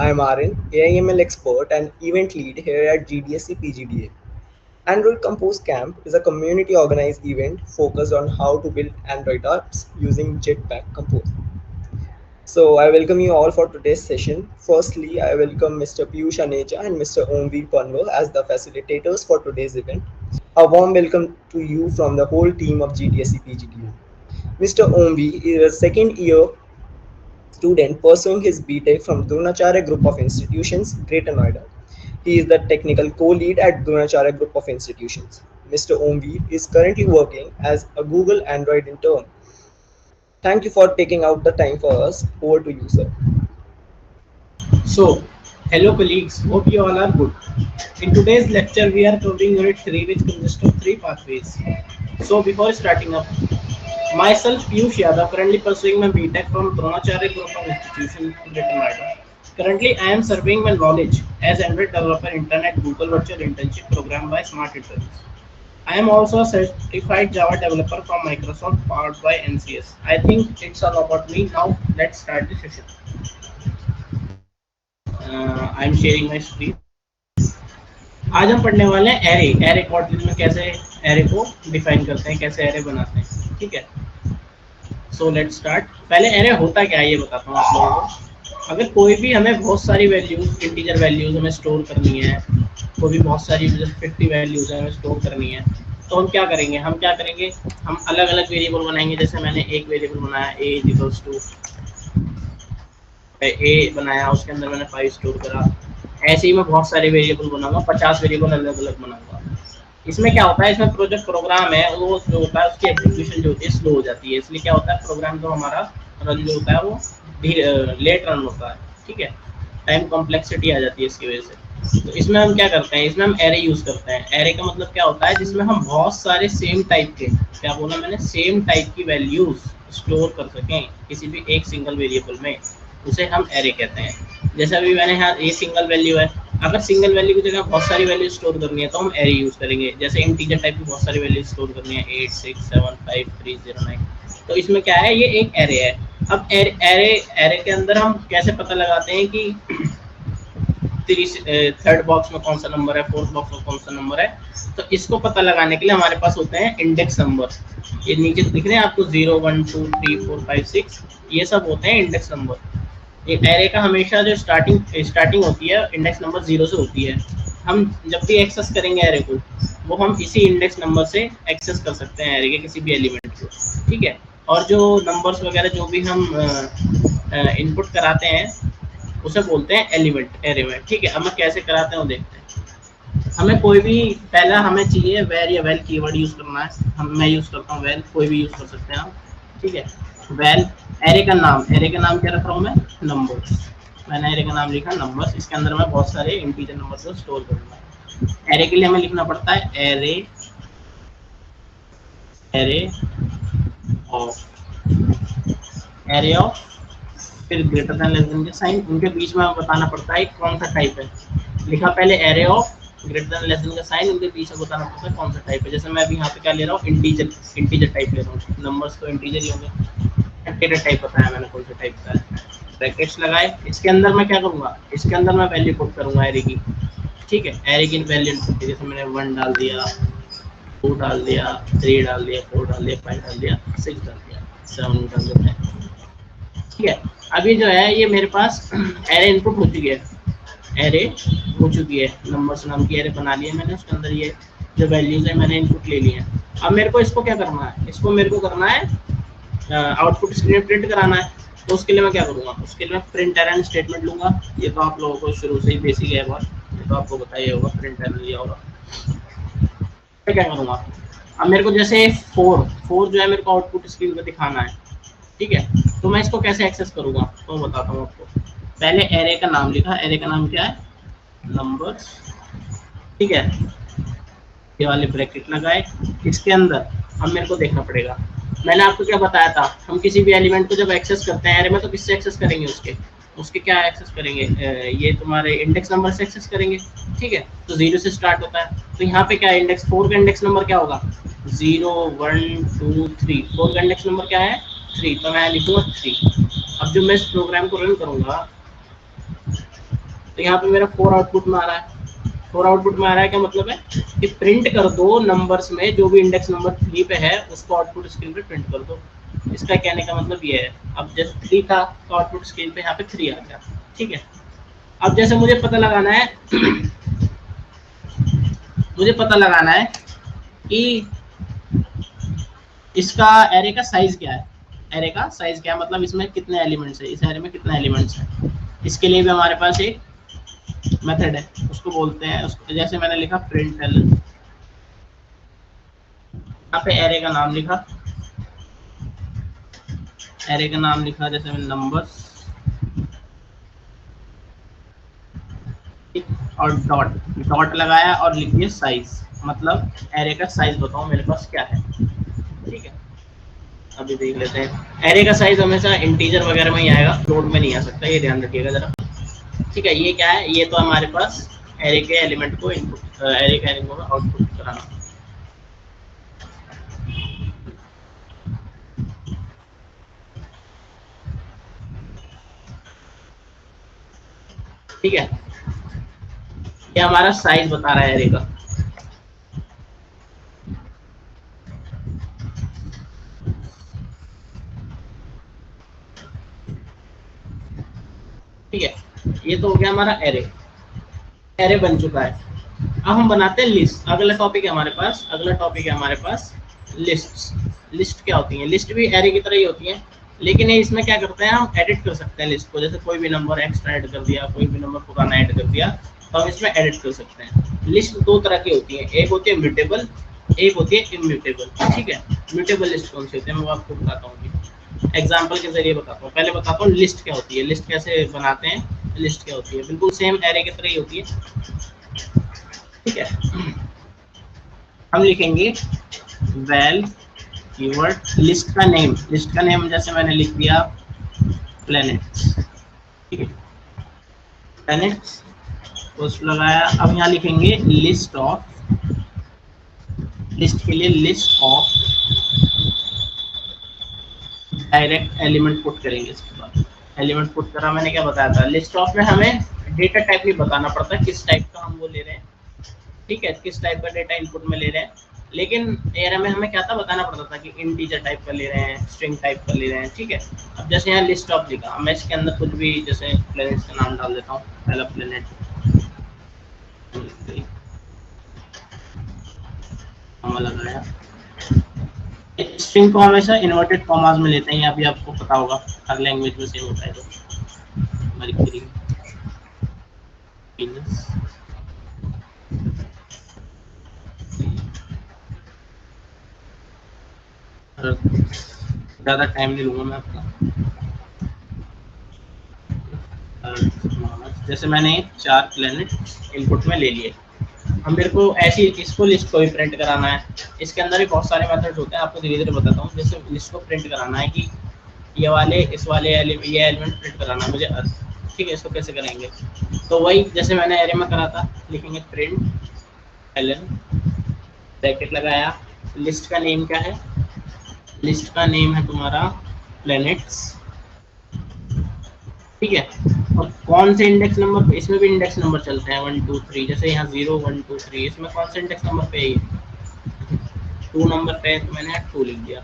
I am Aryan, AIML expert and event lead here at GDSC PGDA. Android Compose Camp is a community organized event focused on how to build Android apps using Jetpack Compose. So, I welcome you all for today's session. Firstly, I welcome Mr. Piyush Aneja and Mr. Omveer Panwal as the facilitators for today's event. A warm welcome to you from the whole team of GDSC PGDA. Mr. Omveer is a second year student pursuing his BTech from Dronacharya Group of Institutions, Greater Noida. He is the technical co-lead at Dronacharya Group of Institutions. Mr. Omveer is currently working as a Google Android intern. Thank you for taking out the time for us. Over to you, sir. So, hello colleagues, hope you all are good. In today's lecture, we are covering Unit 3, which consists of three pathways. So, before starting up, myself Piyush Yadav, currently pursuing my BTech from Dronacharya Group of Institution, Greater Noida. Currently, I am serving my knowledge as Android developer intern at Google Virtual Internship Program by Smart Interns. I am also a certified Java developer from Microsoft powered by NCS. I think it's all about me. Now, let's start the session. I'm sharing my screen. आज हम पढ़ने वाले हैं array array Kotlin में कैसे array को define करते हैं, कैसे एरे बनाते हैं। ठीक है, सो लेट्स स्टार्ट। पहले एरे होता क्या है ये बताता हूँ आप लोगों को। अगर कोई भी हमें बहुत सारी वैल्यूज, इंटीजर वैल्यूज हमें स्टोर करनी है, कोई भी बहुत सारी 50 वैल्यूज हमें स्टोर करनी है, तो हम क्या करेंगे, हम अलग अलग वेरिएबल बनाएंगे। जैसे मैंने एक वेरिएबल बनाया ए इक्वल्स टू ए बनाया, उसके अंदर मैंने 5 स्टोर करा। ऐसे ही मैं बहुत सारे वेरिएबल बनाऊंगा, 50 वेरिएबल अलग अलग बनाऊंगा। इसमें क्या होता है, इसमें जो प्रोग्राम है वो जो होता है उसकी एग्जीक्यूशन जो होती है स्लो हो जाती है। इसलिए क्या होता है, प्रोग्राम जो हमारा रन जो होता है वो लेट रन होता है। ठीक है, टाइम कॉम्प्लेक्सिटी आ जाती है इसकी वजह से। तो इसमें हम क्या करते हैं, इसमें हम एरे यूज करते हैं। एरे का मतलब क्या होता है, जिसमें हम बहुत सारे सेम टाइप के, क्या बोला मैंने, सेम टाइप की वैल्यूज स्टोर कर सकें किसी भी एक सिंगल वेरिएबल में, उसे हम एरे कहते हैं। जैसे अभी मैंने यहाँ ये सिंगल वैल्यू है, अगर सिंगल वैल्यू की जगह बहुत सारी वैल्यू स्टोर करनी है तो हम एरे यूज करेंगे। जैसे इंटीजर टाइप की बहुत सारी वैल्यू स्टोर करनी है, 8 6 7 5 3 0 9, तो इसमें क्या है, ये एक एरे है। अब एरे एरे एरे के अंदर हम कैसे पता लगाते हैं कि थर्ड बॉक्स में कौन सा नंबर है, फोर्थ बॉक्स में कौन सा नंबर है। तो इसको पता लगाने के लिए हमारे पास होते हैं इंडेक्स नंबर। ये नीचे दिख रहे हैं आपको, 0 1 2 3 4 5 6, ये सब होते हैं इंडेक्स नंबर। एक एरे का हमेशा जो स्टार्टिंग स्टार्टिंग होती है इंडेक्स नंबर 0 से होती है। हम जब भी एक्सेस करेंगे एरे को, वो हम इसी इंडेक्स नंबर से एक्सेस कर सकते हैं एरे के किसी भी एलिमेंट को। ठीक है, और जो नंबर्स वगैरह जो भी हम इनपुट कराते हैं उसे बोलते हैं एलिमेंट एरे में। ठीक है, अब मैं कैसे कराते हैं वो देखते हैं। हमें कोई भी, पहला हमें चाहिए वेर या वेल कीवर्ड यूज करना है। मैं यूज करता हूँ वेल, कोई भी यूज कर सकते हैं आप। ठीक है, वेल एरे का नाम क्या रख रहा हूँ मैं, नंबर्स। मैंने एरे का नाम लिखा नंबर्स, इसके अंदर मैं बहुत सारे इंटीजर नंबर को स्टोर करूंगा। एरे के लिए हमें लिखना पड़ता है array array of array of, फिर ग्रेटर देन लेस देन के साइन, उनके बीच में हमें बताना पड़ता है कौन सा टाइप है। लिखा पहले array of, greater than less than का साइन, उनके बीच में बताना पड़ता है कौन सा टाइप है। जैसे मैं अभी यहाँ पे क्या ले रहा हूँ, इंटीजर इंटीजर टाइप ले रहा हूँ। नंबर्स तो इंटीजर ही होंगे। इंटीजर टाइप बताया मैंने कौन सा टाइप का है। ब्रैकेट्स लगाए, इसके अंदर मैं क्या करूँगा, इसके अंदर मैं वैल्यू पुट करूँगा एरे की। ठीक है, एरे की वैल्यू, जैसे मैंने 1 डाल दिया, 2 डाल दिया, 3 डाल दिया, 4 डाल दिया, 5 डाल दिया, 6 डाल दिया, 7 डाल दिया। ठीक है, अभी जो है ये मेरे पास एरे इनपुट हो चुकी है, एरे हो चुकी है। नंबर्स नाम की एरे बना ली है मैंने, उसके अंदर ये जो वैल्यूज है मैंने इनपुट ले ली है। अब मेरे को इसको क्या करना है, इसको मेरे को करना है आउटपुट स्क्रीन प्रिंट कराना है। तो उसके लिए मैं क्या करूँगा, उसके लिए मैं प्रिंट एरर स्टेटमेंट लूंगा। ये तो आप लोगों को शुरू से ही बेसिक है बात, ये तो आपको बताइए होगा, प्रिंट एरर लिया होगा। मैं क्या करूँगा, अब मेरे को जैसे फोर फोर जो है मेरे को आउटपुट स्क्रीन पे दिखाना है। ठीक है, तो मैं इसको कैसे एक्सेस करूंगा तो बताता हूँ आपको। पहले एरे का नाम लिखा, एरे का नाम क्या है, नंबर्स। ठीक है, ये वाले ब्रैकेट लगाए, इसके अंदर अब मेरे को देखना पड़ेगा। मैंने आपको क्या बताया था, हम किसी भी एलिमेंट को जब एक्सेस करते हैं एरे में तो किससे एक्सेस करेंगे, उसके उसके क्या एक्सेस करेंगे, ये तुम्हारे इंडेक्स नंबर से एक्सेस करेंगे। ठीक है, तो 0 से स्टार्ट होता है, तो यहाँ पे क्या है, इंडेक्स 4 का इंडेक्स नंबर क्या होगा, 0 1 2 3। 4 का इंडेक्स नंबर क्या है, 3, तो मैं लिखूंगा 3। अब जब मैं इस प्रोग्राम को रन करूंगा, तो यहाँ पे मेरा 4 आउटपुट में आ रहा है। 4 आउटपुट में आ रहा है, क्या मतलब है कि प्रिंट कर दो नंबर्स में जो भी इंडेक्स नंबर 3 पे है उसको आउटपुट स्क्रीन पे प्रिंट कर दो। इसका कहने का मतलब ये है। अब जैसे 3 था तो आउटपुट स्क्रीन पे यहाँ पे 3 आ गया। ठीक है। अब जैसे मुझे पता लगाना है मुझे पता लगाना है कि इसका एरे का साइज क्या है। एरे का साइज क्या है, मतलब इसमें कितने एलिमेंट्स है, इस एरे में कितने एलिमेंट्स है। इसके लिए भी हमारे पास एक मेथड है, उसको बोलते हैं, उसको जैसे मैंने लिखा प्रिंट एल, यहाँ पे एरे का नाम लिखा, एरे का नाम लिखा जैसे मैंने नंबर्स, और डॉट डॉट लगाया और लिख दिया साइज, मतलब एरे का साइज बताओ मेरे पास क्या है। ठीक है। अभी देख लेते हैं। एरे का साइज हमेशा इंटीजर वगैरह में ही आएगा, फ्लोट में नहीं आ सकता, ये ध्यान रखिएगा जरा। ठीक है। ये क्या है, ये तो हमारे पास एरे के एलिमेंट को इनपुट, एरे के एलिमेंट को आउटपुट कराना। ठीक है। ये हमारा साइज बता रहा है एरे का। ठीक है। ये तो हो गया हमारा एरे, एरे बन चुका है। अब हम बनाते हैं लिस्ट। अगला टॉपिक है हमारे पास, अगला टॉपिक है हमारे पास लिस्ट। लिस्ट क्या होती है, लिस्ट भी एरे की तरह ही होती है, लेकिन ये इसमें क्या करते हैं, हम एडिट कर सकते हैं लिस्ट को। जैसे कोई भी नंबर एक्स्ट्रा ऐड कर दिया, कोई भी नंबर पुराना ऐड कर दिया, तो हम इसमें एडिट कर सकते हैं। लिस्ट दो तरह की होती है, एक होती है म्यूटेबल, एक होती है इम्यूटेबल। ठीक है। म्यूटेबल लिस्ट कौन सी होती है मैं आपको बताता हूँ, एग्जाम्पल के जरिए बताता हूँ। पहले बताता हूँ लिस्ट क्या होती है, लिस्ट कैसे बनाते हैं। लिस्ट क्या होती है, बिल्कुल सेम एरे की तरह ही होती है। ठीक है। हम लिखेंगे वैल कीवर्ड लिस्ट का नेम, लिस्ट का नेम जैसे मैंने लिख दिया प्लैनेट्स। ठीक है। प्लैनेट्स पोस्ट लगाया। अब यहाँ लिखेंगे लिस्ट ऑफ, लिस्ट के लिए list of direct element put करेंगे इसके बाद। एलिमेंट पुट करा, मैंने क्या बताया था, लिस्ट ऑफ में हमें डेटा टाइप नहीं बताना पड़ता किस टाइप का हम वो ले रहे हैं। ठीक है, किस टाइप का डेटा इनपुट में ले रहे हैं। लेकिन एरे में हमें क्या था, बताना पड़ता था कि इंटीजर टाइप का ले रहे हैं, स्ट्रिंग टाइप का ले रहे हैं। ठीक है। अब जैसे यहाँ लिस्ट ऑफ लिखा, मैं इसके अंदर कुछ भी जैसे प्लेनेट्स का नाम डाल देता हूँ। पहला प्लेनेट लगाया। स्ट्रिंग को हमेशा इन्वर्टेड कॉमास में लेते हैं, ये अभी आपको पता होगा, हर लैंग्वेज में सेम होता है। तो मर्क्यूरी वीनस, ज़्यादा टाइम नहीं लूँगा मैं आपका। जैसे मैंने 4 प्लेनेट इनपुट में ले लिए। अब मेरे को ऐसी इसको लिस्ट को भी प्रिंट कराना है। इसके अंदर भी बहुत सारे मेथड्स होते हैं, आपको धीरे धीरे बताता हूँ। जैसे लिस्ट को प्रिंट कराना है कि ये वाले इस वाले ये एलिमेंट प्रिंट कराना है मुझे अर्थ। ठीक है। इसको कैसे करेंगे, तो वही जैसे मैंने एरे में करा था, लिखेंगे प्रिंट एलन, ब्रैकेट लगाया। लिस्ट का नेम क्या है, लिस्ट का नेम है तुम्हारा प्लैनेट्स। ठीक है। और कौन से इंडेक्स नंबर पे, इसमें भी इंडेक्स नंबर चलते हैं 1 2 3, जैसे यहाँ 0 1 2 3, इसमें कौन से इंडेक्स नंबर पे है, 2 नंबर पे है, तो मैंने 2 लिख दिया।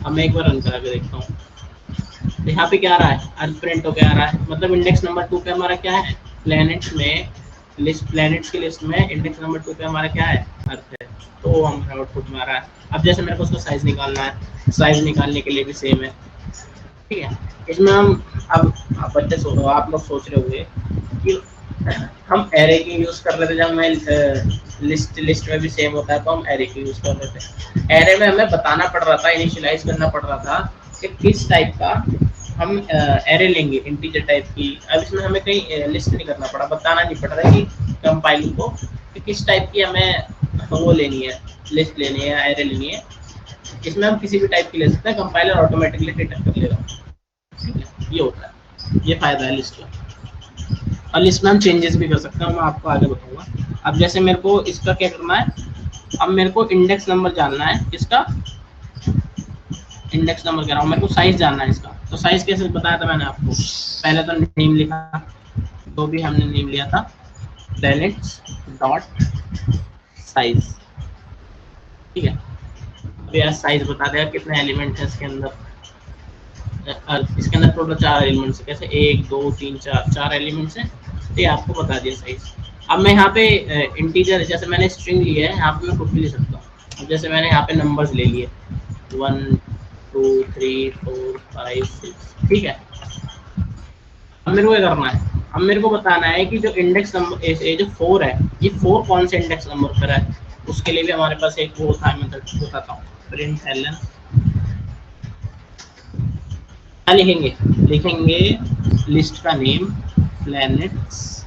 अब मैं एक बार रन करा के देखता हूँ। तो यहाँ पे क्या आ रहा है, अर्थ प्रिंट होकर आ रहा है, मतलब इंडेक्स नंबर 2 पे हमारा क्या है, प्लैनेट्स में, लिस्ट प्लैनेट्स की लिस्ट में इंडेक्स नंबर 2 पे हमारा क्या है, अर्थ है। तो हम आउटपुट में आ रहा है। अब जैसे मेरे को उसका साइज निकालना है, साइज निकालने के लिए भी सेम है। ठीक है। इसमें हम, अब बच्चे सोचो, आप लोग सोच रहे होंगे कि हम एरे की यूज कर रहे थे, जब मैं लिस्ट लिस्ट में भी सेम होता है तो हम एरे की यूज कर रहे थे। एरे में हमें बताना पड़ रहा था, इनिशियलाइज करना पड़ रहा था कि किस टाइप का हम एरे लेंगे, इंटीजर टाइप की। अब इसमें हमें कहीं लिस्ट नहीं करना पड़ा, बताना नहीं पड़ रहा कि कंपाइलिंग को कि किस टाइप की हमें वो लेनी है, लिस्ट लेनी है, एरे लेनी है। इसमें हम किसी भी टाइप की ले सकते हैं, कंपाइलर ऑटोमेटिकली डिटेक्ट कर लेगा। ठीक है। ये होता है, ये फायदा है लिस्ट का। और लिस्ट में हम चेंजेस भी कर सकते हैं, मैं आपको आगे बताऊंगा। अब जैसे मेरे को इसका क्या करना है, अब मेरे को इंडेक्स नंबर जानना है इसका, इंडेक्स नंबर कह रहा हूँ, मेरे को साइज जानना है इसका। तो साइज कैसे बताया था मैंने आपको, पहले तो नेम लिखा, जो भी हमने नेम लिया था प्लैनेट्स डॉट साइज, ठीक है। अब यार साइज बता देगा कितने एलिमेंट है इसके अंदर। इसके अंदर टोटल 4 एलिमेंट्स है, कैसे 1 2 3 4 4 एलिमेंट्स हैं, तो ये आपको बता दिया साइज। अब मैं यहाँ पे इंटीजर, जैसे मैंने स्ट्रिंग लिया है, यहाँ पे मैं कुछ भी ले सकता हूँ। अब जैसे मैंने यहाँ पे नंबर्स ले लिए 1 2 3 4 5 6, ठीक है। अब मेरे को क्या करना है, अब मेरे को बताना है कि जो इंडेक्स नंबर ये जो 4 है, ये 4 कौन से इंडेक्स नंबर पर है। उसके लिए भी हमारे पास एक वो था मेथड, बताता हूँ, प्रिंट एलन। क्या लिखेंगे, लिखेंगे लिस्ट का name planets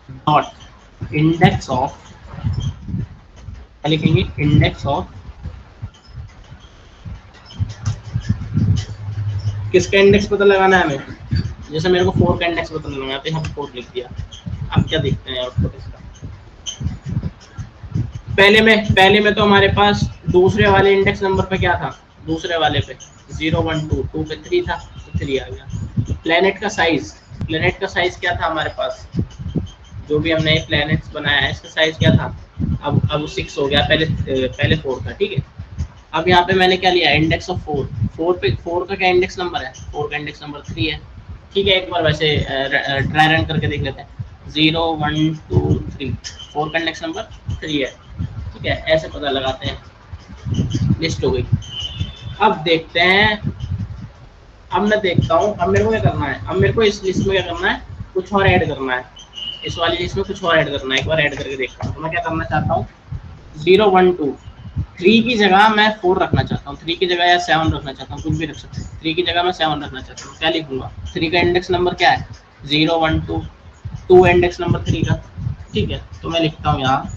dot index of, क्या लिखेंगे, इंडेक्स ऑफ, किसका इंडेक्स पता लगाना है हमें। जैसे मेरे को 4 का इंडेक्स पता लगाना है, तो यहाँ पे 4 लिख दिया। अब क्या देखते हैं आउटपुट इसका। पहले में तो हमारे पास दूसरे वाले इंडेक्स नंबर पे क्या था, दूसरे वाले पे 0 1 2, 2 पे 3 था, तो 3 आ गया। प्लेनेट का साइज, प्लेनेट का साइज क्या था हमारे पास, जो भी हमने प्लैनेट्स बनाया है इसका साइज क्या था, अब 6 हो गया, पहले 4 था, ठीक है। अब यहाँ पे मैंने क्या लिया, इंडेक्स ऑफ 4। 4 का क्या इंडेक्स नंबर है, 4 का इंडेक्स नंबर 3 है, ठीक है। एक बार वैसे ट्राई रन करके देख लेते हैं, 0 1 2 3, 4 का इंडेक्स नंबर 3 है, ठीक है। ऐसे पता लगाते हैं, लिस्ट हो गई। अब देखते हैं, अब मैं देखता हूँ, अब मेरे को क्या करना है, अब मेरे को इस लिस्ट में क्या करना है, कुछ और ऐड करना है, इस वाली लिस्ट में कुछ और ऐड करना है। एक बार ऐड करके देखता हूँ, तो मैं क्या करना चाहता हूँ, 0 1 2, 3 की जगह मैं 4 रखना चाहता हूँ, 3 की जगह या 7 रखना चाहता हूँ, कुछ भी रख सकते हैं। 3 की जगह मैं 7 रखना चाहता हूँ, क्या लिखूंगा, 3 का इंडेक्स नंबर क्या है, 0 1 2, 2 इंडेक्स नंबर 3 का, ठीक है। तो मैं लिखता हूँ यहाँ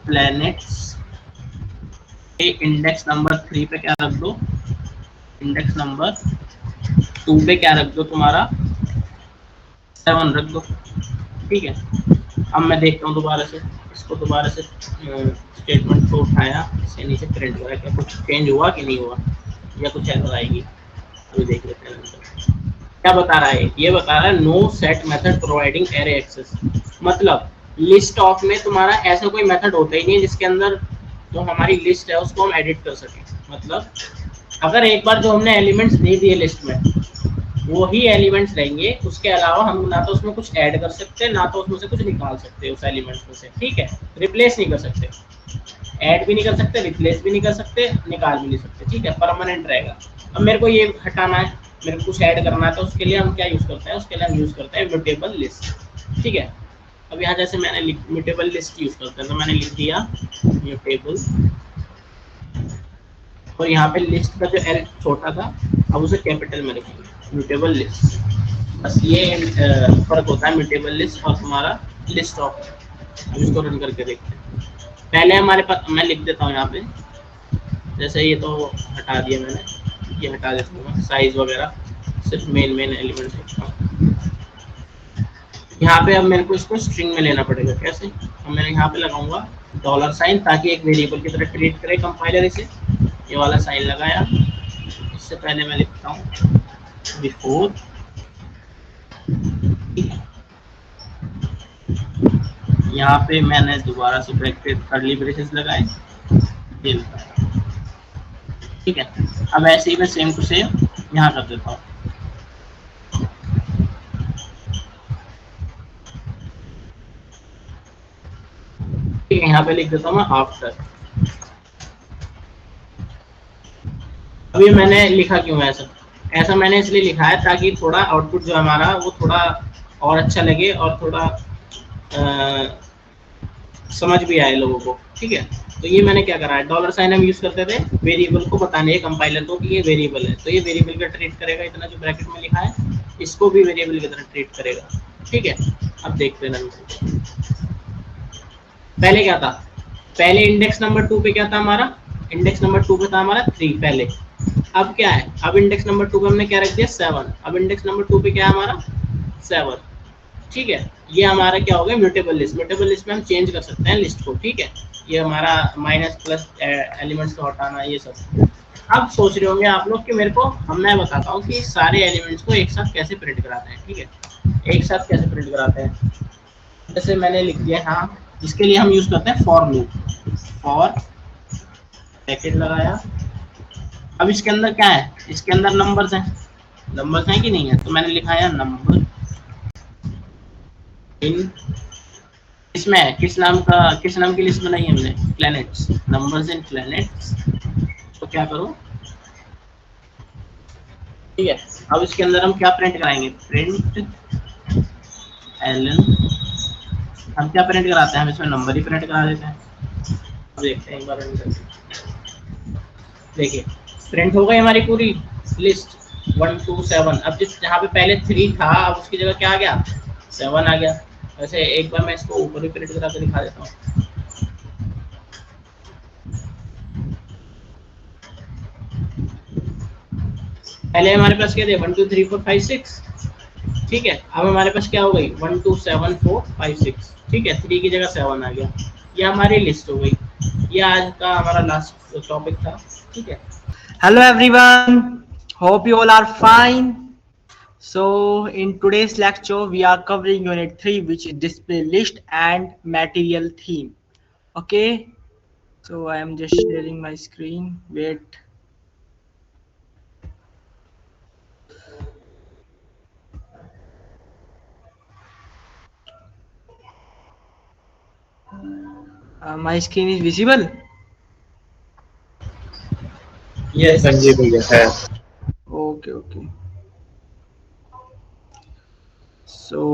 प्लैनेट्स के इंडेक्स नंबर 3 पे क्या रख दो, इंडेक्स नंबर 2 पे क्या रख दो तुम्हारा, 7 रख दो, ठीक है। अब मैं देखता हूँ दोबारा से, इसको दोबारा से स्टेटमेंट को उठाया, इसके नीचे प्रिंट करा, क्या कुछ चेंज हुआ कि नहीं हुआ, या कुछ एरर आएगी, अभी देख लेते हैं। क्या बता रहा है, ये बता रहा है no set method providing array access. मतलब लिस्ट ऑफ में तुम्हारा ऐसा कोई मेथड होता ही नहीं है जिसके अंदर जो हमारी लिस्ट है उसको हम एडिट कर सकें। मतलब अगर एक बार जो हमने एलिमेंट्स दे दिए लिस्ट में, वो ही एलिमेंट्स रहेंगे, उसके अलावा हम ना तो उसमें कुछ ऐड कर सकते हैं, ना तो उसमें से कुछ निकाल सकते हैं उस एलिमेंट्स में से, ठीक है। रिप्लेस नहीं कर सकते, ऐड भी नहीं कर सकते, रिप्लेस भी नहीं कर सकते, निकाल भी नहीं सकते, ठीक है, परमानेंट रहेगा। अब मेरे को ये हटाना है, मेरे को कुछ ऐड करना है, तो उसके लिए हम क्या यूज करते हैं, उसके लिए हम यूज करते हैं म्यूटेबल लिस्ट, ठीक है। अब यहाँ जैसे मैंने म्यूटेबल लिस्ट यूज करते हैं, तो मैंने लिख दिया म्यूटेबल, और यहाँ पे लिस्ट का जो एल छोटा था, अब उसे कैपिटल में रखेंगे, म्यूटेबल लिस्ट। बस ये फर्क होता है म्यूटेबल लिस्ट और तुम्हारा लिस्ट ऑफ। अब इसको रन करके देखते हैं। पहले हमारे पास, मैं लिख देता हूँ यहाँ पे, जैसे ये तो हटा दिया मैंने, ये हटा देता हूँ साइज वगैरह, सिर्फ मेन मेन एलिमेंट्स रखता हूँ। यहाँ पे अब मेरे को इसको स्ट्रिंग में लेना पड़ेगा, कैसे, अब मैं यहाँ पे लगाऊंगा डॉलर साइन, ताकि एक वेरिएबल की तरह ट्रीट करे कंपाइलर इसे। ये वाला साइन लगाया, इससे पहले मैं लिखता हूँ बिफोर, यहाँ पे मैंने दोबारा से ब्रैकेट कर्ली ब्रेसेस लगाए, ये ठीक है। अब ऐसे ही मैं सेम टू सेम यहाँ कर देता हूँ, ठीक है। यहाँ पे लिख देता हूँ मैं आफ्टर। अभी मैंने लिखा क्यों है ऐसा, ऐसा मैंने इसलिए लिखा है ताकि थोड़ा आउटपुट जो हमारा वो थोड़ा और अच्छा लगे, और थोड़ा समझ भी आए लोगों को, ठीक है। तो ये मैंने क्या करा है, डॉलर साइन हम यूज करते थे वेरिएबल को बताने कंपाइलर को कि ये वेरिएबल है, तो ये वेरिएबल का ट्रीट करेगा, इतना जो ब्रैकेट में लिखा है इसको भी वेरिएबल की तरह ट्रीट करेगा, ठीक है। अब देखते हैं, पहले क्या था, पहले इंडेक्स नंबर 2 पे क्या था हमारा, इंडेक्स नंबर 2 पे था हमारा 3 पहले। अब क्या है, अब इंडेक्स नंबर 2 पे हमने क्या रख दिया 7, अब इंडेक्स नंबर 2 पे क्या है हमारा 7, ठीक है। ये हमारा क्या हो गया म्यूटेबल लिस्ट, म्यूटेबल लिस्ट में हम चेंज कर सकते हैं लिस्ट को, ठीक है। ये हमारा माइनस प्लस एलिमेंट्स को हटाना, ये सब। अब सोच रहे होंगे आप लोग कि मेरे को, हम मैं बताता हूँ कि सारे एलिमेंट्स को एक साथ कैसे प्रिंट कराते हैं, ठीक है, एक साथ कैसे प्रिंट कराते हैं। जैसे मैंने लिख दिया, हाँ, इसके लिए हम यूज करते हैं फॉर लूप। फॉर ब्रैकेट लगाया। अब इसके अंदर क्या है, इसके अंदर नंबर्स हैं, नंबर्स हैं कि नहीं है, तो मैंने लिखा है नंबर इन, इसमें किस नाम का, किस नाम की लिस्ट बनाई है हमने, प्लैनेट्स, नंबर्स इन प्लैनेट्स। तो क्या करो, ठीक है। अब इसके अंदर हम क्या प्रिंट कराएंगे, प्रिंट एलन। हम क्या प्रिंट कराते हैं, हम इसमें नंबर ही प्रिंट करा देते हैं। अब देखते हैं एक बार रन करके। देखिए, प्रिंट हो गई हमारी पूरी लिस्ट 1 2 7। अब जिस जहाँ पे पहले 3 था, अब उसकी जगह क्या आ गया, 7 आ गया। वैसे एक बार मैं इसको ऊपर भी प्रिंट करा के दिखा देता हूँ। पहले हमारे पास क्या थे, 1 2 3 4 5 6, ठीक है। अब हमारे पास क्या हो गई, 1 2 7 4 5 6, ठीक है, 3 की जगह 7 आ गया। ये हमारी लिस्ट हो गई। ये आज का हमारा लास्ट टॉपिक था, ठीक है। Hello everyone, hope you all are fine. So in today's lecture we are covering unit 3 which is display list and material theme. Okay, so I am just sharing my screen. Wait. My screen is visible. Yes. हाँ जी भैया है। Okay. So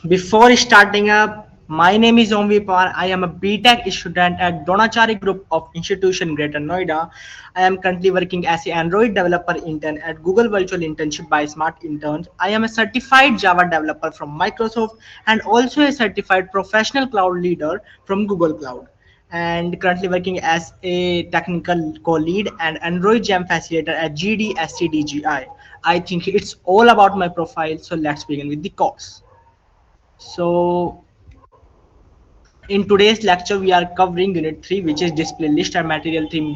before starting up, my name is Omvipar. I am a BTech student at Donachari Group of Institution Greater Noida. I am currently working as an Android developer intern at Google Virtual Internship by Smart Interns. I am a certified Java developer from Microsoft and also a certified professional cloud leader from Google Cloud, and currently working as a technical co-lead and Android Jam facilitator at GDSCDGI. I think it's all about my profile. So let's begin with the course. So in today's lecture, we are covering unit 3, which is display list and material theme,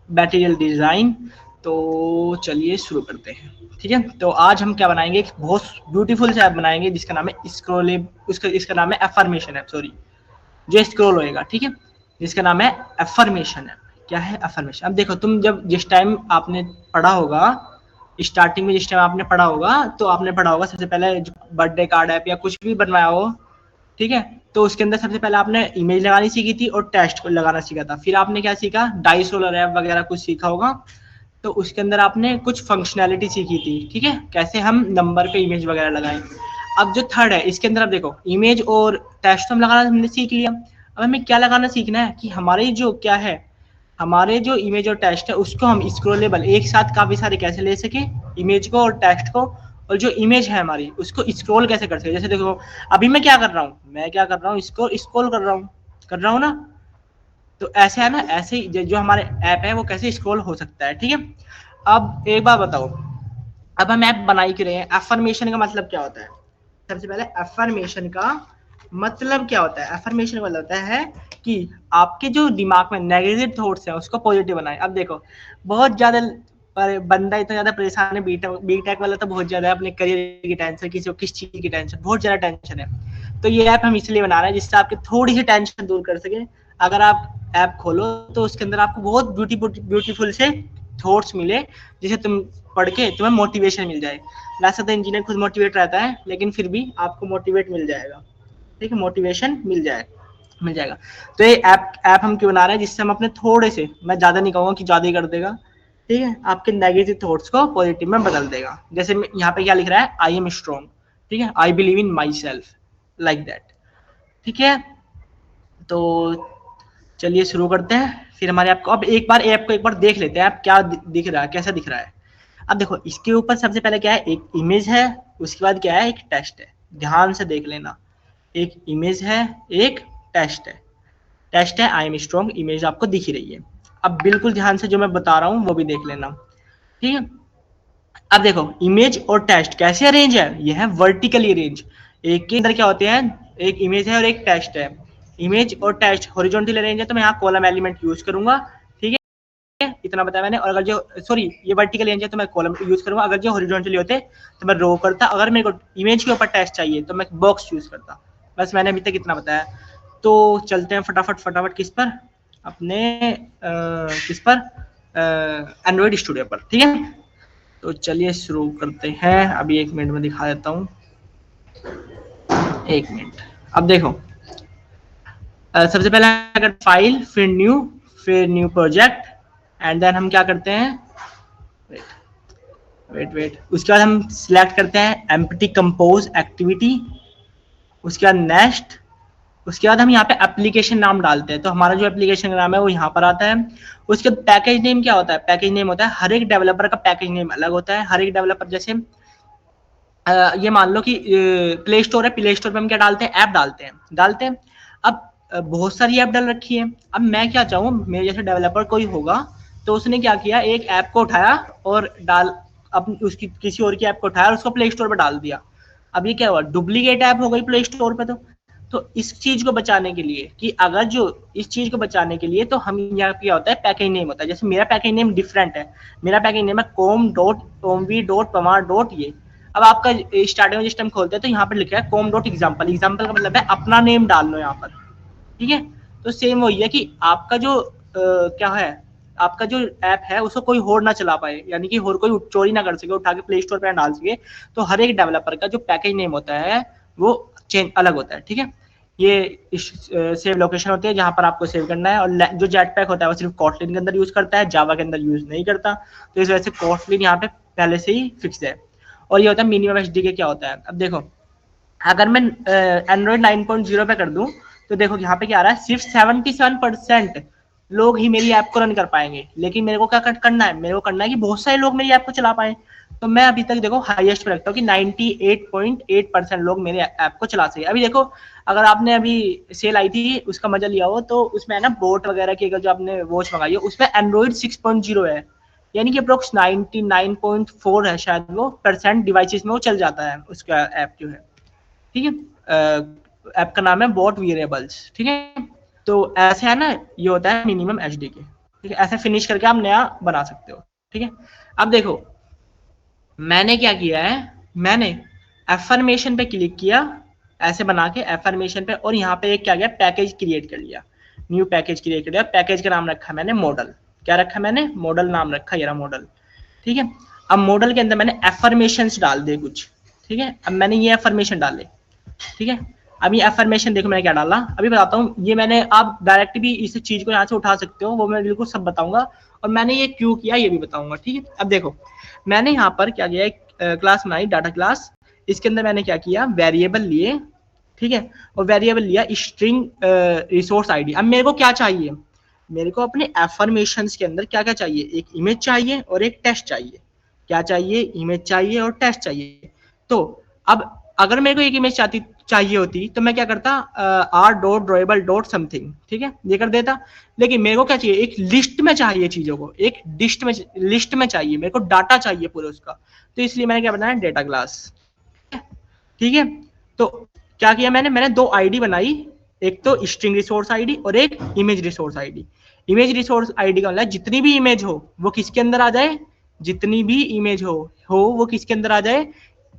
material design. तो चलिए शुरू करते हैं, ठीक है। तो आज हम क्या बनाएंगे, एक बहुत ब्यूटीफुल से ऐप बनाएंगे जिसका नाम है स्क्रोल, उसका इसका नाम है एफर्मेशन ऐप, सॉरी, जो स्क्रॉल होएगा, ठीक है, जिसका नाम है एफर्मेशन ऐप। क्या है एफर्मेशन? अब देखो, तुम जब जिस टाइम आपने पढ़ा होगा, स्टार्टिंग में जिस टाइम आपने पढ़ा होगा, तो आपने पढ़ा होगा सबसे पहले बर्थडे कार्ड ऐप या कुछ भी बनवाया हो, ठीक है, तो उसके अंदर सबसे पहले आपने इमेज लगानी सीखी थी और टेक्स्ट को लगाना सीखा था। फिर आपने क्या सीखा, डाइस रोलर ऐप वगैरह कुछ सीखा होगा, तो उसके अंदर आपने कुछ फंक्शनैलिटी सीखी थी, ठीक है, कैसे हम नंबर पे इमेज वगैरह लगाएं। अब जो थर्ड है, इसके अंदर अब देखो, इमेज और टेक्स्ट हम लगाना हमने सीख लिया। अब हमें क्या लगाना सीखना है कि हमारे जो क्या है, हमारे जो इमेज और टेक्स्ट है उसको हम स्क्रोलेबल एक साथ काफी सारे कैसे ले सके, इमेज को और टेक्स्ट को, और जो इमेज है हमारी उसको स्क्रॉल कैसे कर सके। जैसे देखो, अभी मैं क्या कर रहा हूँ, मैं क्या कर रहा हूँ, इसको स्क्रॉल कर रहा हूँ ना। तो ऐसे है ना, ऐसे ही जो हमारे ऐप है वो कैसे स्क्रॉल हो सकता है, ठीक है। अब एक बात बताओ, अब हम ऐप बना ही क्यों रहे हैं, एफर्मेशन का मतलब क्या होता है। सबसे पहले एफर्मेशन का मतलब क्या होता है, एफर्मेशन का मतलब होता है कि आपके जो दिमाग में नेगेटिव थॉट्स हैं उसको पॉजिटिव बनाए। अब देखो, बहुत ज्यादा पर बंदा इतना ज्यादा परेशान है, बीटेक वाला तो बहुत ज्यादा है, अपने करियर की टेंशन, किसी को किस चीज की टेंशन, बहुत ज्यादा टेंशन है। तो ये ऐप हम इसलिए बना रहे हैं जिससे आपकी थोड़ी सी टेंशन दूर कर सके। अगर आप ऐप खोलो तो उसके अंदर आपको बहुत ब्यूटीफुल से थॉट्स मिले, जिसे तुम पढ़ के तुम्हें मोटिवेशन मिल जाए। वैसे तो इंजीनियर खुद मोटिवेट रहता है, लेकिन फिर भी आपको मोटिवेट मिल जाएगा, ठीक है, मोटिवेशन मिल जाएगा। तो ये ऐप हम क्यों बना रहे हैं, जिससे हम अपने थोड़े से, मैं ज्यादा नहीं कहूंगा कि ज्यादा ही कर देगा, ठीक है, आपके नेगेटिव थॉट्स को पॉजिटिव में बदल देगा। जैसे यहाँ पे क्या लिख रहा है, आई एम स्ट्रॉन्ग, ठीक है, आई believe in my self, like that, ठीक है। तो चलिए शुरू करते हैं। फिर हमारे ऐप को अब एक बार ऐप को एक बार देख लेते हैं, ऐप क्या दिख रहा है, कैसा दिख रहा है। अब देखो, इसके ऊपर सबसे पहले क्या है, एक इमेज है, उसके बाद क्या है, एक टेक्स्ट है। ध्यान से देख लेना, एक इमेज है, एक टेक्स्ट है। टेक्स्ट है आई एम स्ट्रॉन्ग, इमेज आपको दिख ही रही है। अब बिल्कुल ध्यान से जो मैं बता रहा हूँ वो भी देख लेना, ठीक है। अब देखो, इमेज और टेक्स्ट कैसे अरेंज है, ये है वर्टिकली अरेंज। एक के अंदर क्या होते हैं, एक इमेज है और एक टेक्स्ट है, इमेज और टेक्स्ट हॉरिजॉन्टल अरेंज है तो मैं यहाँ कॉलम एलिमेंट यूज करूंगा, ठीक है, इतना बताया मैंने। और अगर जो सॉरी ये वर्टिकल अरेंज है तो मैं कॉलम यूज करूंगा, अगर जो हॉरिजॉन्टली होते तो मैं रो करता, अगर मेरे को इमेज के ऊपर टेक्स्ट चाहिए तो मैं बॉक्स यूज करता। बस मैंने अभी तक इतना बताया। तो चलते हैं फटाफट किस पर, अपने किस पर, एंड्रॉइड स्टूडियो पर, ठीक है। तो चलिए शुरू करते हैं, अभी 1 मिनट में दिखा देता हूँ, 1 मिनट। अब देखो सबसे पहले अगर फाइल फिर न्यू प्रोजेक्ट एंड देन हम क्या करते हैं, वेट उसके बाद हम सिलेक्ट करते हैं एम्प्टी कंपोज एक्टिविटी, उसके बाद नेक्स्ट, उसके बाद हम यहाँ पे एप्लीकेशन नाम डालते हैं, तो हमारा जो एप्लीकेशन का नाम है वो यहाँ पर आता है। उसके बाद पैकेज नेम क्या होता है, पैकेज नेम होता है हर एक डेवलपर का पैकेज नेम अलग होता है। हर एक डेवलपर जैसे ये मान लो कि प्ले स्टोर है, प्ले स्टोर पे हम क्या डालते हैं, ऐप डालते हैं। अब बहुत सारी ऐप डाल रखी है, अब मैं क्या चाहूँ, मेरे जैसे डेवलपर कोई होगा तो उसने क्या किया, एक ऐप को उठाया और डाल अपनी उसकी किसी और की ऐप को उठाया और उसको प्ले स्टोर पर डाल दिया। अब ये क्या हुआ, डुप्लीकेट ऐप हो गई प्ले स्टोर पे। तो इस चीज को बचाने के लिए, कि अगर जो इस चीज को बचाने के लिए तो हम यहाँ क्या होता है, पैकेज नेम होता है। जैसे मेरा पैकेज नेम डिफरेंट है, मेरा पैकेज नेम है com.omv.pamar. ये अब आपका स्टार्टिंग में जिस टाइम खोलते हैं तो यहाँ पर लिखा है com.example, एग्जाम्पल का मतलब है अपना नेम डाल लो यहाँ पर, ठीक है। तो सेम वही है कि आपका जो क्या है, आपका जो ऐप है उसको कोई और ना चला पाए, यानी कि और कोई चोरी ना कर सके, उठा के प्ले स्टोर पे डाल सके। तो हर एक डेवलपर का जो पैकेज नेम होता है वो चेंज अलग होता है, ठीक है। ये सेव लोकेशन होती है जहां पर आपको सेव करना है। और जो जेट पैक होता है वो सिर्फ कॉटलिन के अंदर यूज करता है, जावा के अंदर यूज नहीं करता। तो इस वजह से कॉटलिन यहाँ पे पहले से ही फिक्स है। और ये होता है मिनिमम एचडीके क्या होता है। अब देखो अगर मैं एंड्रॉइड 9.0 पे कर दूं तो देखो यहाँ पे क्या आ रहा है, सिर्फ 77% लोग ही मेरी ऐप को रन कर पाएंगे। लेकिन मेरे को क्या करना है, मेरे को करना है कि बहुत सारे लोग मेरी ऐप को चला पाए। तो मैं अभी तक देखो हाईएस्ट पे रखता हूँ कि 98.8% लोग मेरे ऐप को चला सके। अभी देखो अगर आपने अभी सेल आई थी उसका मजा लिया हो तो उसमें है ना बोट वगैरह की, अगर जो आपने वॉच मंगाई हो उसमें एंड्रॉइड 6.0 है, यानी कि अप्रोक्स 99.4 है शायद वो परसेंट डिवाइसेस में वो चल जाता है उसका ऐप जो है, ठीक है। ऐप का नाम है बॉट वेरिएबल्स, ठीक है। तो ऐसे है ना, ये होता है मिनिमम एचडीके, ठीक है। ऐसे फिनिश करके आप नया बना सकते हो, ठीक है। अब देखो मैंने क्या किया है, मैंने एफर्मेशन पे क्लिक किया ऐसे बना के एफर्मेशन पे, और यहाँ पे एक क्या गया, पैकेज क्रिएट कर लिया, न्यू पैकेज क्रिएट कर लिया। पैकेज का नाम रखा मैंने मॉडल, क्या रखा मैंने, मॉडल नाम रखा, ये रहा मॉडल, ठीक है। अब मॉडल के अंदर मैंने एफर्मेशन डाल दिए कुछ, ठीक है। अब मैंने ये एफर्मेशन डाले, ठीक है। अब ये एफर्मेशन देखो मैंने क्या डाला, अभी बताता हूँ। ये मैंने, आप डायरेक्ट भी इस चीज को यहाँ से उठा सकते हो, वो मैं बिल्कुल सब बताऊंगा। और मैंने ये क्यों किया ये भी बताऊंगा, ठीक है। अब देखो मैंने यहाँ पर क्या किया, एक क्लास बनाई डाटा क्लास, इसके अंदर मैंने क्या किया, वेरिएबल लिए, ठीक है। और वेरिएबल लिया स्ट्रिंग रिसोर्स आईडी। अब मेरे को क्या चाहिए, मेरे को अपने एफर्मेशन के अंदर क्या क्या चाहिए, एक इमेज चाहिए और एक टेस्ट चाहिए। क्या चाहिए, इमेज चाहिए और टेस्ट चाहिए। तो अब अगर मेरे को एक इमेज चाहिए होती तो मैं क्या करता, r.drawable.something, ठीक है, ये कर देता। लेकिन मेरे को क्या चाहिए, एक लिस्ट में चाहिए चीजों को, एक लिस्ट में चाहिए, मेरे को डाटा चाहिए पूरे उसका। तो इसलिए मैंने क्या बनाया, डेटा क्लास, ठीक है। तो क्या किया मैंने दो आईडी बनाई, एक तो स्ट्रिंग रिसोर्स आईडी और एक image resource ID. Image resource ID का मतलब जितनी भी इमेज हो वो किसके अंदर आ जाए, जितनी भी इमेज हो वो किसके अंदर आ जाए,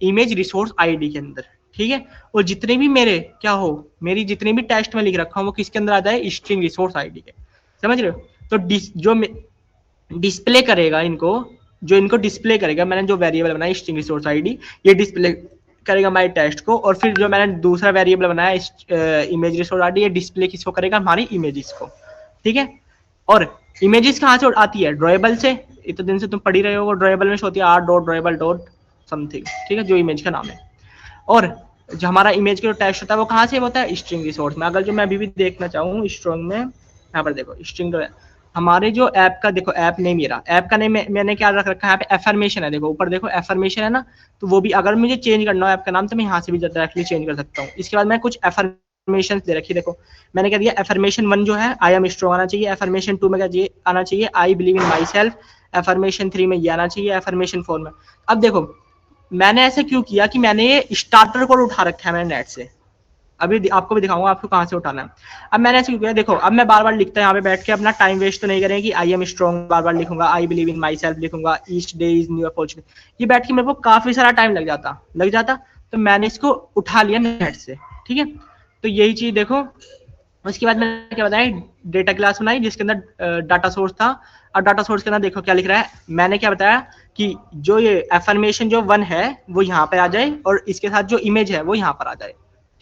इमेज रिसोर्स आईडी के अंदर, ठीक है। और जितने भी मेरे क्या हो, मेरी जितनी भी टेक्स्ट में लिख रखा हूँ वो किसके अंदर आ जाए, स्ट्रिंग रिसोर्स आईडी के, समझ रहे हो। तो जो डिस्प्ले करेगा इनको, जो इनको डिस्प्ले करेगा, मैंने जो वेरिएबल बनाया स्ट्रिंग रिसोर्स आईडी, ये डिस्प्ले करेगा हमारे टेक्स्ट को। और फिर जो मैंने दूसरा वेरिएबल बनाया इमेज रिसोर्स आईडी, ये डिस्प्ले किसको करेगा, हमारी इमेजेस को, ठीक है। और इमेजेस कहाँ से आती है, ड्रॉएबल से। इतने दिन से तुम पढ़ी रहे हो, ड्रॉएबल में होती है r.drawable.something, ठीक है, जो इमेज का नाम है। और जो हमारा इमेज का जो टेक्स्ट होता है वो कहाँ से होता है, स्ट्रिंग रिसोर्स में। अगर जो मैं अभी भी देखना चाहूँ स्ट्रिंग में, यहाँ पर देखो स्ट्रिंग हमारे जो ऐप का, देखो ऐप नेम, मेरा ऐप का नेम मैंने क्या रख रखा है, यहाँ पे एफर्मेशन है, देखो ऊपर देखो एफर्मेशन है ना। तो वो भी अगर मुझे चेंज करना हो ऐप का नाम तो मैं यहाँ से भी डायरेक्टली चेंज कर सकता हूँ। इसके बाद मैं कुछ एफर्मेशन दे रखी, देखो मैंने क्या दिया, एफर्मेशन 1 जो है आई एम स्ट्रॉन्ग आना चाहिए, एफर्मेशन 2 में क्या आना चाहिए, आई believe in my self, affirmation 3 में ये आना चाहिए, एफर्मेशन 4 में। अब देखो मैंने ऐसे क्यों किया कि मैंने ये स्टार्टर कोड उठा रखा है मैंने नेट से, अभी आपको भी दिखाऊंगा आपको कहाँ से उठाना है। अब मैंने ऐसे किया, देखो अब मैं बार बार लिखता हूँ यहाँ पे बैठ के, अपना टाइम वेस्ट तो नहीं करें कि आई एम स्ट्रॉन्ग बार बार लिखूंगा, I believe in myself लिखूंगा, each day is new opportunity, ये बैठ के मेरे को काफी सारा टाइम लग जाता। तो मैंने इसको उठा लिया नेट से, ठीक है। तो यही चीज देखो, उसके बाद मैंने क्या बताया, डेटा क्लास बनाई जिसके अंदर डाटा सोर्स था। और डाटा सोर्स के अंदर देखो क्या लिख रहा है, मैंने क्या बताया कि जो ये एफर्मेशन जो 1 है वो यहाँ पे आ जाए और इसके साथ जो इमेज है वो यहाँ पर आ जाए,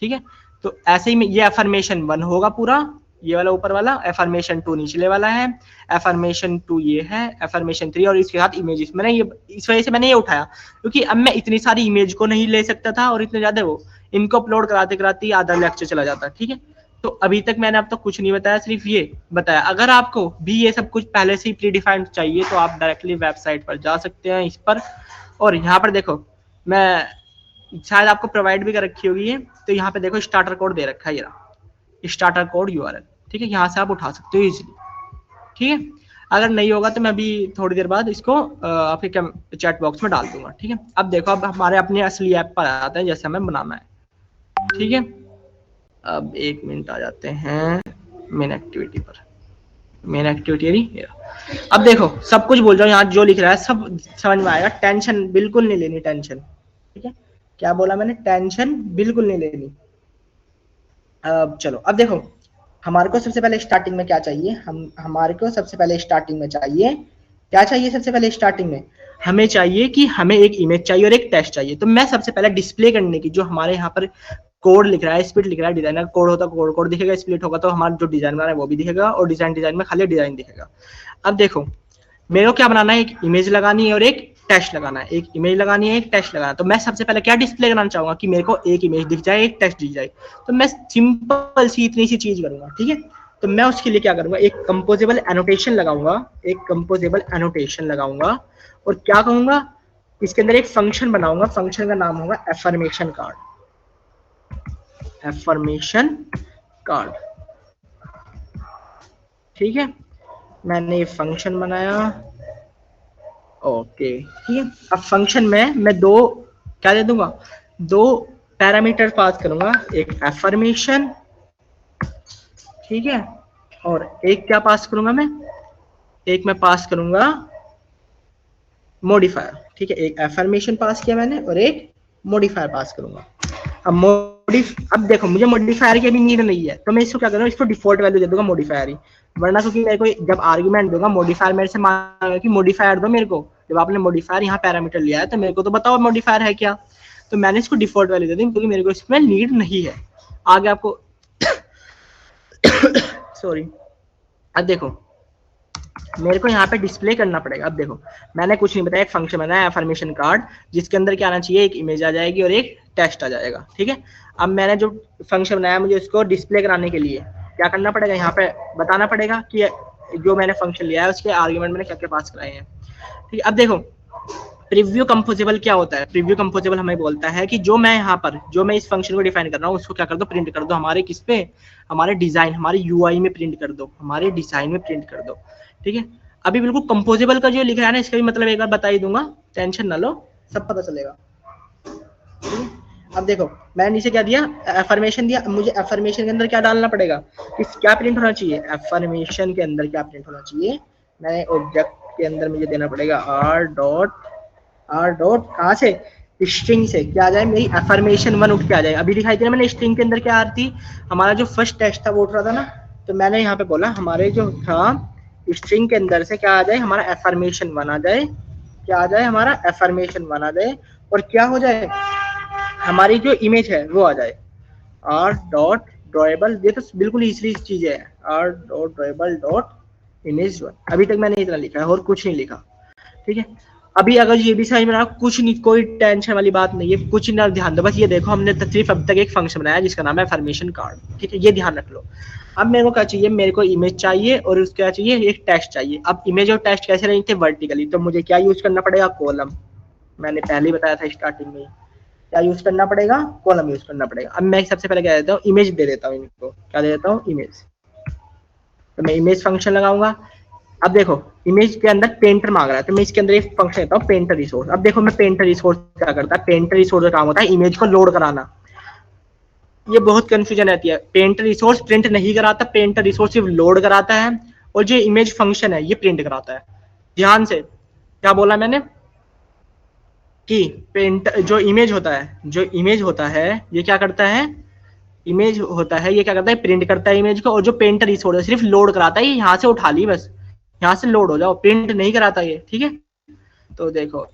ठीक है। तो ऐसे ही ये एफर्मेशन 1 होगा पूरा, ये वाला ऊपर वाला, एफर्मेशन 2 निचले वाला है, एफर्मेशन 2 ये है, एफर्मेशन 3 और इसके साथ इमेजेस। मैंने ये इस वजह से मैंने ये उठाया क्योंकि अब मैं इतनी सारी इमेज को नहीं ले सकता था और इतने ज्यादा वो इनको अपलोड कराते कराते आधा लेक्चर चला जाता, ठीक है। तो अभी तक मैंने अब तक कुछ नहीं बताया, सिर्फ ये बताया। अगर आपको भी ये सब कुछ पहले से ही प्री डिफाइंड चाहिए तो आप डायरेक्टली वेबसाइट पर जा सकते हैं इस पर, और यहाँ पर देखो मैं शायद आपको प्रोवाइड भी कर रखी होगी ये, तो यहाँ पे देखो स्टार्टर कोड दे रखा है, ये स्टार्टर कोड यूआरएल, ठीक है, यहाँ से आप उठा सकते हो इजीली, ठीक है। अगर नहीं होगा तो मैं भी थोड़ी देर बाद इसको आपके चैट बॉक्स में डाल दूंगा, ठीक है। अब देखो अब हमारे अपने असली ऐप पर आ जाते हैं जैसे हमें बनाना है, ठीक है। अब 1 मिनट आ जाते हैं मेन एक्टिविटी पर, मेन एक्टिविटी नहीं। अब देखो सब कुछ बोल रहा हूँ, यहाँ जो लिख रहा है सब समझ में आएगा, टेंशन बिल्कुल नहीं लेनी, टेंशन, ठीक है। क्या बोला मैंने, टेंशन बिल्कुल नहीं लेनी। अब चलो, अब देखो हमारे को सबसे पहले स्टार्टिंग में क्या चाहिए, हमारे को सबसे पहले स्टार्टिंग में चाहिए क्या चाहिए, सबसे पहले स्टार्टिंग में हमें चाहिए कि हमें एक इमेज चाहिए और एक टेक्स्ट चाहिए। तो मैं सबसे पहले डिस्प्ले करने की, जो हमारे यहाँ पर कोड लिख रहा है, स्प्लिट लिख रहा है, डिजाइनर कोड होता है, कोड दिखेगा, स्प्लिट होगा तो हमारा जो डिजाइन बना है वो भी दिखेगा, और डिजाइन में खाली डिजाइन दिखेगा। अब देखो मेरे को क्या बनाना है, एक इमेज लगानी है और एक टेक्स्ट लगाना है, एक इमेज लगानी है, एक टेक्स्ट लगाना है। तो मैं सबसे पहले क्या डिस्प्ले कराना चाहूंगा कि मेरे को एक इमेज दिख जाए, एक टेक्स्ट दिख जाए। तो मैं सिंपल सी इतनी सी चीज करूंगा, ठीक है। तो मैं उसके लिए क्या करूंगा, एक कंपोजेबल एनोटेशन लगाऊंगा, एक कंपोजेबल एनोटेशन लगाऊंगा, और क्या कहूंगा, इसके अंदर एक फंक्शन बनाऊंगा, फंक्शन का नाम होगा एफर्मेशन कार्ड, एफर्मेशन कार्ड, ठीक है। मैंने ये फंक्शन बनाया, ओके, ठीक है। अब फंक्शन में मैं दो क्या दे दूंगा, दो पैरामीटर पास करूंगा, एक एफर्मेशन, ठीक है, और एक क्या पास करूंगा मैं, एक मैं पास करूंगा मॉडिफायर, ठीक है। एक एफर्मेशन पास किया मैंने और एक मॉडिफायर पास करूंगा। अब देखो मुझे मॉडिफायर की अभी नीड नहीं है, तो मैं इसको क्या करूंगा, इसको डिफॉल्ट वैल्यू दे दूंगा मॉडिफायर ही, वरना क्योंकि मेरे को जब आर्गुमेंट दूंगा मॉडिफायर मेरे से मांगेगा कि मॉडिफायर दो मेरे को, जब आपने मॉडिफायर यहाँ पैरामीटर लिया है तो मेरे को तो बताओ मॉडिफायर है क्या। तो मैंने इसको डिफॉल्ट वैल्यू दे दी क्योंकि मेरे को इसमें नीड नहीं है। आगे आपको सॉरी, अब देखो मेरे को यहाँ पे डिस्प्ले करना पड़ेगा। अब देखो मैंने कुछ नहीं बताया, एक फंक्शन बनाया एफर्मेशन कार्ड, जिसके अंदर क्या आना चाहिए, एक इमेज आ जाएगी और एक टेक्स्ट आ जाएगा, ठीक है। अब मैंने जो फंक्शन बनाया, मुझे इसको डिस्प्ले कराने के लिए क्या करना पड़ेगा, यहाँ पे बताना पड़ेगा कि जो मैंने फंक्शन लिया है उसके आर्ग्यूमेंट मैंने क्या क्या पास कराए हैं, ठीक है। अब देखो प्रीव्यू कंपोजेबल क्या होता है, प्रीव्यू कंपोजेबल हमें बोलता है कि जो मैं यहाँ पर जो मैं इस फंक्शन को डिफाइन कर रहा हूँ उसको क्या कर दो, प्रिंट कर दो हमारे किस पे, हमारे डिजाइन, हमारे यूआई में प्रिंट कर दो, हमारे डिजाइन में प्रिंट कर दो, ठीक है। अभी बिल्कुल कंपोजेबल का जो लिख रहा है ना, इसका भी मतलब एक बार बता ही दूंगा, टेंशन ना लो, सब पता चलेगा, ठीक है। अब देखो मैंने नीचे क्या दिया, एफर्मेशन दिया। अब मुझे एफर्मेशन के अंदर क्या डालना पड़ेगा, इस क्या प्रिंट होना चाहिए, एफर्मेशन के अंदर क्या प्रिंट होना चाहिए, मैं ऑब्जेक्ट के अंदर मुझे देना पड़ेगा आर डॉट कहाँ से, स्ट्रिंग से क्या आ जाए, मेरी एफर्मेशन 1 उठ के आ जाए। अभी दिखाई दिया मैंने स्ट्रिंग के अंदर क्या आ रही थी, हमारा जो फर्स्ट टेक्स्ट था वो उठ रहा था ना, तो मैंने यहाँ पे बोला हमारे जो था स्ट्रिंग के अंदर से क्या आ जाए, हमारा एफर्मेशन 1 आ जाए, क्या आ जाए, हमारा एफर्मेशन 1 आ जाए, और क्या हो जाए, हमारी जो इमेज है वो आ जाए आर डॉट ड्रॉएबल, ये तो बिल्कुल इजली चीज है, R dot drawable dot image 1। अभी तक मैंने इतना लिखा है और कुछ नहीं लिखा, ठीक है। अभी अगर ये भी समझ में आ, कुछ नहीं, कोई टेंशन वाली बात नहीं है, कुछ ना ध्यान दो, बस ये देखो हमने सिर्फ अब तक एक फंक्शन बनाया जिसका नाम है एफर्मेशन कार्ड, ठीक है, ये ध्यान रख लो। अब मेरे को क्या चाहिए, मेरे को इमेज चाहिए और उसके क्या चाहिए, एक टेक्स्ट चाहिए। अब इमेज और टेक्स्ट कैसे रहेंगे, वर्टिकली, तो मुझे क्या यूज करना पड़ेगा, कॉलम, मैंने पहले ही बताया था स्टार्टिंग में, क्या यूज करना पड़ेगा, कॉलम यूज करना पड़ेगा। अब मैं सबसे पहले क्या देता हूँ, इमेज दे देता हूँ इनको, क्या दे देता हूँ, इमेज, तो मैं इमेज फंक्शन लगाऊंगा। अब देखो इमेज के अंदर पेंटर मांग रहा है, तो मैं इसके अंदर एक फंक्शन देता हूँ पेंटर रिसोर्स। अब देखो मैं पेंटर रिसोर्स क्या करता है, पेंटर रिसोर्स का काम होता है इमेज को लोड कराना, ये बहुत कंफ्यूजन रहती है। पेंट रिसोर्स प्रिंट नहीं कराता, पेंट रिसोर्स सिर्फ लोड कराता है, और जो इमेज फंक्शन है ये प्रिंट कराता है। ध्यान से, क्या बोला मैंने कि पेंट जो इमेज होता है, जो इमेज होता है ये क्या करता है, इमेज होता है ये क्या करता है, प्रिंट करता है इमेज को, और जो पेंटर रिसोर्स है सिर्फ लोड कराता है, यहाँ से उठा ली बस, यहाँ से लोड हो जाओ, प्रिंट नहीं कराता ये, ठीक है। तो देखो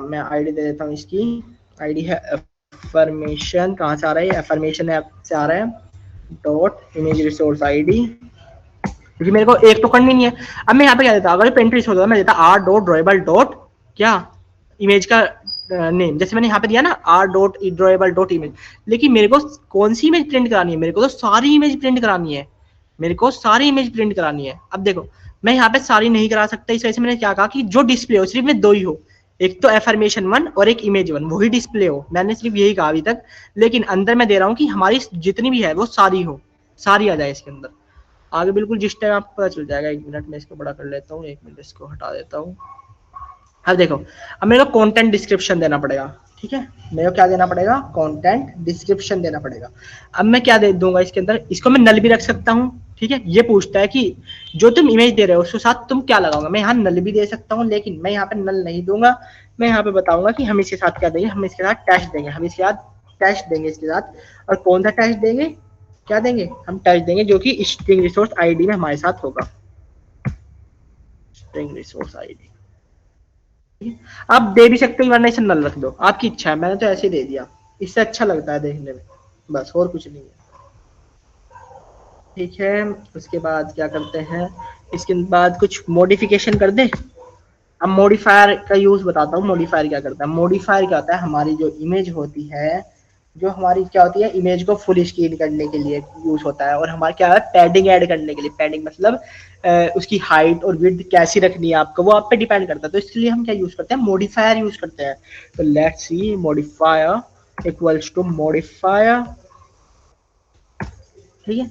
मैं आईडी दे देता हूँ इसकी, आईडी है एफर्मेशन, कहाँ से आ रहा है, एफर्मेशन ऐप से आ रहा है, डॉट इमेज रिसोर्स आईडी, क्योंकि मेरे को एक तो करनी नहीं है। अब मैं यहाँ पे क्या देता, अगर पेंट रिसोर्स होता मैं देता आर डॉट ड्रॉएबल डॉट क्या इमेज का नेम, जैसे मैंने यहाँ पे दिया ना R dot drawable dot image, लेकिन मेरे को कौन सी इमेज प्रिंट करानी है, मेरे को तो सारी इमेज प्रिंट करानी है, मेरे को सारी इमेज प्रिंट करानी है। अब देखो मैं यहाँ पे सारी नहीं करा सकता, इस वजह से मैंने क्या कहा कि जो डिस्प्ले हो सिर्फ में दो ही हो, एक तो एफर्मेशन 1 और एक इमेज 1, वही डिस्प्ले हो, मैंने सिर्फ यही कहा अभी तक। लेकिन अंदर मैं दे रहा हूँ कि हमारी जितनी भी है वो सारी हो, सारी आ जाए इसके अंदर। आगे बिल्कुल जिस टाइम आपको पता चल जाएगा। एक मिनट में इसको बड़ा कर लेता हूँ, एक मिनट इसको हटा देता हूँ। अब देखो, अब मेरे को कंटेंट डिस्क्रिप्शन देना पड़ेगा, ठीक है, मेरे को क्या देना पड़ेगा, कंटेंट डिस्क्रिप्शन देना पड़ेगा। अब मैं क्या दे दूंगा इसके अंदर, इसको मैं नल भी रख सकता हूँ, ठीक है। ये पूछता है कि जो तुम इमेज दे रहे हो उसके साथ तुम क्या लगाओगे, मैं यहाँ नल भी दे सकता हूँ, लेकिन मैं यहाँ पे नल नहीं दूंगा, मैं यहाँ पे बताऊंगा कि हम इसके साथ क्या देंगे, हम इसके साथ टेस्ट देंगे, हम इसके साथ टेस्ट देंगे इसके साथ। और कौन सा टेस्ट देंगे, क्या देंगे, हम टेस्ट देंगे जो कि स्ट्रिंग रिसोर्स आईडी में हमारे साथ होगा, स्ट्रिंग रिसोर्स आईडी। आप दे भी सकते हो वरना इसे नल रख दो, आपकी इच्छा है, मैंने तो ऐसे ही दे दिया, इससे अच्छा लगता है देखने में, बस और कुछ नहीं है, ठीक है। उसके बाद क्या करते हैं, इसके बाद कुछ मॉडिफिकेशन कर दे। अब मॉडिफायर का यूज बताता हूँ, मॉडिफायर क्या करता है, मॉडिफायर क्या होता है, हमारी जो इमेज होती है, जो हमारी क्या होती है, इमेज को फुल स्क्रीन करने के लिए यूज होता है, और हमारा क्या है, पैडिंग ऐड करने के लिए, पैडिंग मतलब उसकी हाइट और विड्थ कैसी रखनी है आपको, वो आप पे डिपेंड करता है, तो इसलिए हम क्या यूज करते हैं, मॉडिफायर यूज करते हैं। तो let's see modifier equals to modifier, ठीक है,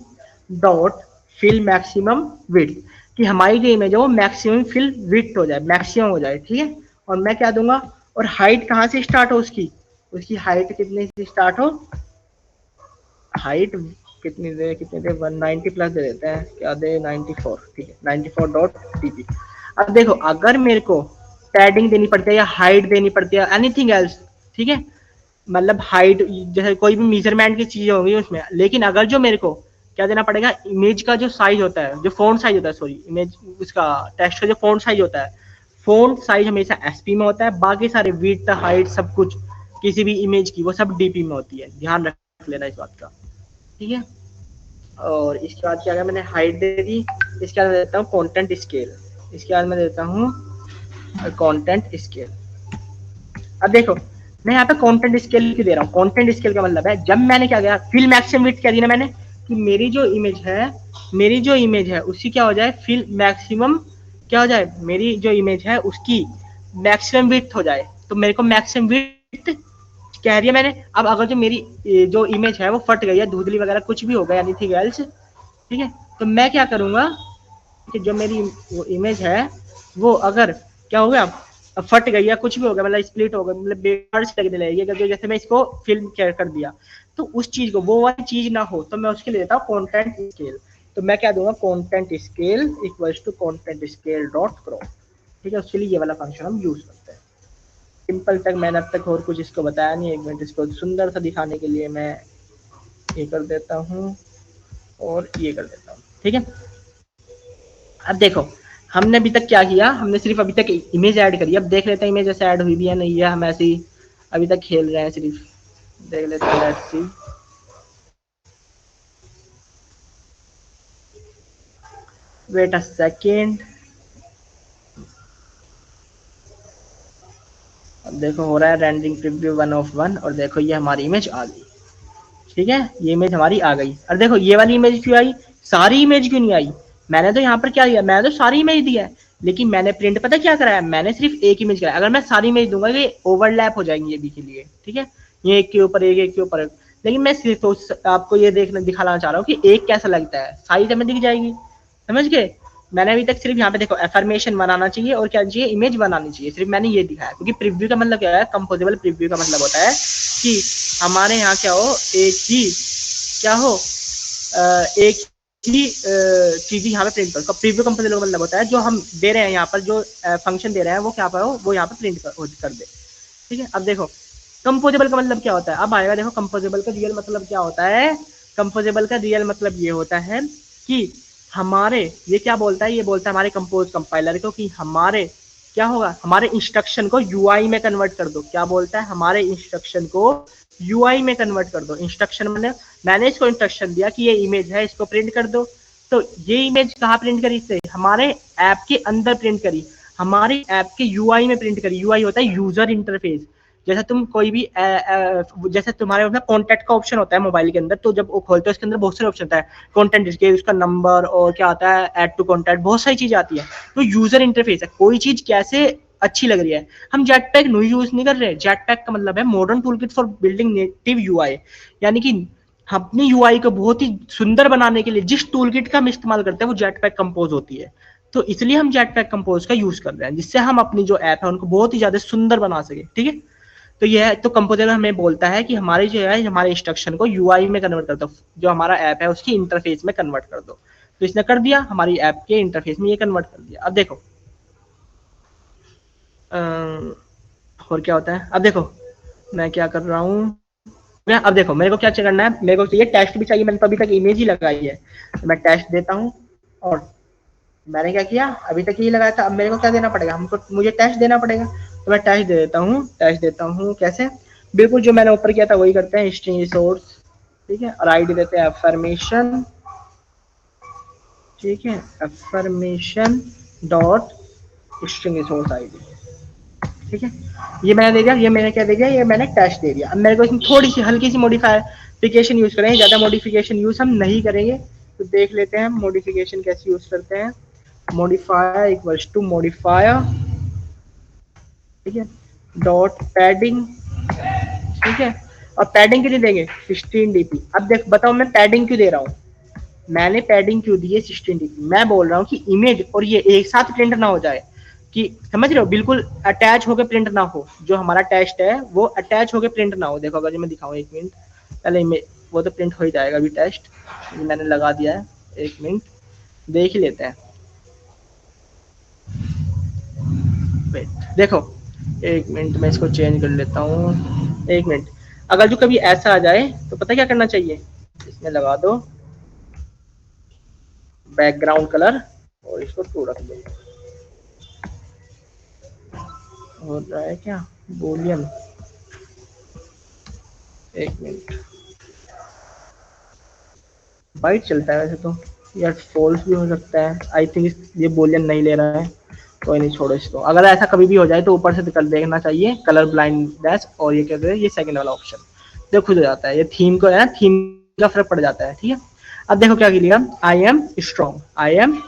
डॉट फिल मैक्सिमम विड्थ, कि हमारी जो इमेज है वो मैक्सिमम फिल विड्थ हो जाए, मैक्सिमम हो जाए, ठीक है। और मैं क्या दूंगा, और हाइट कहाँ से स्टार्ट हो उसकी, उसकी हाइट कितने से स्टार्ट हो, हाइट कितनी दे, कितने दे, 190 प्लस दे देते हैं, क्या दे 94, ठीक है, 94 डॉट टीपी। अब देखो अगर मेरे को पैडिंग देनी पड़ती है या हाइट देनी पड़ती है, एनीथिंग एल्स, ठीक है, मतलब हाइट जैसे कोई भी मेजरमेंट की चीजें होंगी उसमें, लेकिन अगर जो मेरे को क्या देना पड़ेगा, इमेज का जो साइज होता है, जो फॉन्ट साइज होता है, सॉरी इमेज उसका टेक्स्ट का जो फॉन्ट साइज होता है, फॉन्ट साइज हमेशा एसपी में होता है, बाकी सारे विड्थ हाइट सब कुछ किसी भी इमेज की वो सब डीपी में होती है, ध्यान रख लेना इस बात का, ठीक है। और इसके बाद क्या है, मैंने हाइट दे दी, इसके बाद मैं देता हूँ कंटेंट स्केल, इसके बाद मैं देता हूँ कंटेंट स्केल। अब देखो मैं यहाँ पे कंटेंट स्केल क्यों दे रहा हूँ, कंटेंट स्केल का मतलब है जब मैंने क्या किया, फिल मैक्सिमम विड्थ क्या दी ना मैंने, कि मेरी जो इमेज है, मेरी जो इमेज है उसकी क्या हो जाए, फिल मैक्सिमम क्या हो जाए, मेरी जो इमेज है उसकी मैक्सिमम विड्थ हो जाए, तो मेरे को मैक्सिमम विड्थ कह रही है मैंने। अब अगर जो मेरी जो इमेज है वो फट गई है, धुंधली वगैरह कुछ भी होगा, एनीथिंग एल्स, ठीक है, तो मैं क्या करूंगा कि जो मेरी वो इमेज है वो अगर क्या हो गया, फट गई या कुछ भी हो गया, मतलब स्प्लिट हो गया, मतलब बेकार से लगने लगेगी, अगर जैसे मैं इसको फिल्म कर दिया, तो उस चीज को वो वाली चीज ना हो, तो मैं उसके लिए देता हूँ कंटेंट स्केल। तो मैं क्या दूंगा, content scale equals to content scale dot crop, ठीक है, उसके लिए ये वाला फंक्शन हम यूज करते हैं। सिंपल तक मैंने अब तक और कुछ इसको बताया नहीं, एक मिनट इसको सुंदर सा दिखाने के लिए मैं ये कर देता हूँ और ये कर देता हूँ, ठीक है। अब देखो हमने अभी तक क्या किया, हमने सिर्फ अभी तक इमेज ऐड करी, अब देख लेते हैं इमेज ऐसे ऐड हुई भी है नहीं है, हम ऐसे ही अभी तक खेल रहे हैं, सिर्फ देख लेते हैं, let's see. Wait a second, अब देखो हो रहा है रेंडरिंग प्रीव्यू 1 of 1, और देखो ये हमारी इमेज आ गई, ठीक है, ये इमेज हमारी आ गई। और देखो ये वाली इमेज क्यों आई, सारी इमेज क्यों नहीं आई, मैंने तो यहाँ पर क्या दिया, मैंने तो सारी इमेज दिया है, लेकिन मैंने प्रिंट पता क्या कराया, मैंने सिर्फ एक इमेज कराया। अगर मैं सारी इमेज दूंगा ये ओवरलैप हो जाएंगी ये भी के लिए, ठीक है, ये एक के ऊपर एक, एक के ऊपर एक, लेकिन मैं सिर्फ तो आपको ये देखना दिखाना चाह रहा हूँ कि एक कैसा लगता है, साइज हमें दिख जाएगी, समझ गए। मैंने अभी तक सिर्फ यहाँ पे देखो एफर्मेशन बनाना चाहिए और क्या चाहिए, इमेज बनानी चाहिए, सिर्फ मैंने ये दिखाया, क्योंकि प्रीव्यू का मतलब क्या है, कंपोजेबल प्रीव्यू का मतलब होता है कि हमारे यहाँ क्या हो, एक ही क्या हो एक ही चीज यहाँ पे प्रिंट करो। प्रीव्यू कंपोजिबल मतलब होता है जो हम दे रहे हैं यहाँ पर, जो फंक्शन दे रहे हैं वो क्या पर हो, वो यहाँ पर प्रिंट कर दे। ठीक है, अब देखो कंपोजिबल का मतलब क्या होता है, अब आएगा देखो कंपोजिबल का रियल मतलब क्या होता है। कंपोजिबल का रियल मतलब ये होता है कि हमारे, ये क्या बोलता है, ये बोलता है हमारे कंपोज कंपाइलर को कि हमारे क्या होगा, हमारे इंस्ट्रक्शन को यूआई में कन्वर्ट कर दो। क्या बोलता है, हमारे इंस्ट्रक्शन को यूआई में कन्वर्ट कर दो। इंस्ट्रक्शन मैंने इसको इंस्ट्रक्शन दिया कि ये इमेज है, इसको प्रिंट कर दो। तो ये इमेज कहाँ प्रिंट करी, से हमारे ऐप के अंदर प्रिंट करी, हमारे ऐप के यूआई में प्रिंट करी। यूआई होता है यूजर इंटरफेस। जैसा तुम कोई भी जैसे तुम्हारे उसमें कॉन्टेक्ट का ऑप्शन होता है मोबाइल के अंदर, तो जब वो खोलते हो उसके अंदर बहुत सारे ऑप्शन होता है, कॉन्टेंट इसके, उसका नंबर, और क्या आता है ऐड टू कॉन्टैक्ट, बहुत सारी चीजें आती है। तो यूजर इंटरफेस है, कोई चीज कैसे अच्छी लग रही है। हम जेटपैक यूज नहीं कर रहे। जेटपैक का मतलब है modern toolkit for building native UI, यानी कि हम अपनी यूआई को बहुत ही सुंदर बनाने के लिए जिस टूलकिट का हम इस्तेमाल करते हैं वो जेटपैक कंपोज होती है। तो इसलिए हम जेटपैक कंपोज का यूज कर रहे हैं, जिससे हम अपनी जो ऐप है उनको बहुत ही ज्यादा सुंदर बना सके। ठीक है, तो यह तो कंपोजर हमें बोलता है कि हमारी जो है हमारे इंस्ट्रक्शन को यूआई में कन्वर्ट कर दो, जो हमारा ऐप है उसकी इंटरफेस में कन्वर्ट कर दो। तो इसने कर दिया, हमारी ऐप के इंटरफेस में ये कन्वर्ट कर दिया। अब देखो और क्या होता है, अब देखो मैं क्या कर रहा हूँ। अब देखो मेरे को क्या करना है, मेरे को चाहिए टेस्ट भी चाहिए, मैंने तो अभी तक इमेज ही लगाई है। तो मैं टेस्ट देता हूँ, और मैंने क्या किया, अभी तक यही लगाया था, अब मेरे को क्या देना पड़ेगा, हमको मुझे टेस्ट देना पड़ेगा। तो मैं टेस्ट दे देता हूँ, टेस्ट देता हूँ कैसे, बिल्कुल जो मैंने ऊपर किया था वही करते हैं, स्ट्रिंग रिसोर्स। ठीक है, और आईडी देते हैं अफर्मेशन। ठीक है, affirmation dot string resource ID. ठीक है, ये मैंने दे दिया, ये मैंने क्या दे दिया, ये मैंने टेस्ट दे दिया। अब मेरे को इसमें थोड़ी सी हल्की सी मॉडिफिकेशन यूज करेंगे, ज्यादा मॉडिफिकेशन यूज हम नहीं करेंगे। तो देख लेते हैं मॉडिफिकेशन कैसे यूज करते हैं। मॉडिफायर इक्वल्स टू मॉडिफायर, ठीक है, डॉट पैडिंग। ठीक है, और पैडिंग कितनी देंगे, 16 डीपी। अब देख बताओ मैं पैडिंग क्यों दे रहा हूँ, मैंने पैडिंग क्यों दी है 16 डीपी। मैं बोल रहा हूँ कि इमेज और ये एक साथ प्रिंट ना हो जाए, कि समझ रहे हो, बिल्कुल अटैच होकर प्रिंट ना हो। जो हमारा टेस्ट है वो अटैच होकर प्रिंट ना हो। देखो अगर मैं दिखाऊँ, एक मिनट पहले इमेज, वो तो प्रिंट हो ही जाएगा अभी टेस्ट, मैंने लगा दिया है। एक मिनट देख ही लेते हैं, वेट देखो, एक मिनट मैं इसको चेंज कर लेता हूँ। एक मिनट, अगर जो कभी ऐसा आ जाए तो पता क्या करना चाहिए, इसमें लगा दो बैकग्राउंड कलर और इसको टू रख दो। हो रहा है क्या, बोलियन, एक मिनट, वाइट चलता है वैसे तो, यार फॉल्स भी हो सकता है। आई थिंक ये बोलियन नहीं ले रहा है, कोई नहीं छोड़ो इसको। अगर ऐसा कभी भी हो जाए तो ऊपर से कर देखना चाहिए कलर ब्लाइंड डैश, और ये कहते हैं ये सेकंड वाला ऑप्शन, देखो खुद हो जाता है। ये थीम को है ना, थीम का फर्क पड़ जाता है। ठीक है, अब देखो क्या लिखा, I am strong, I am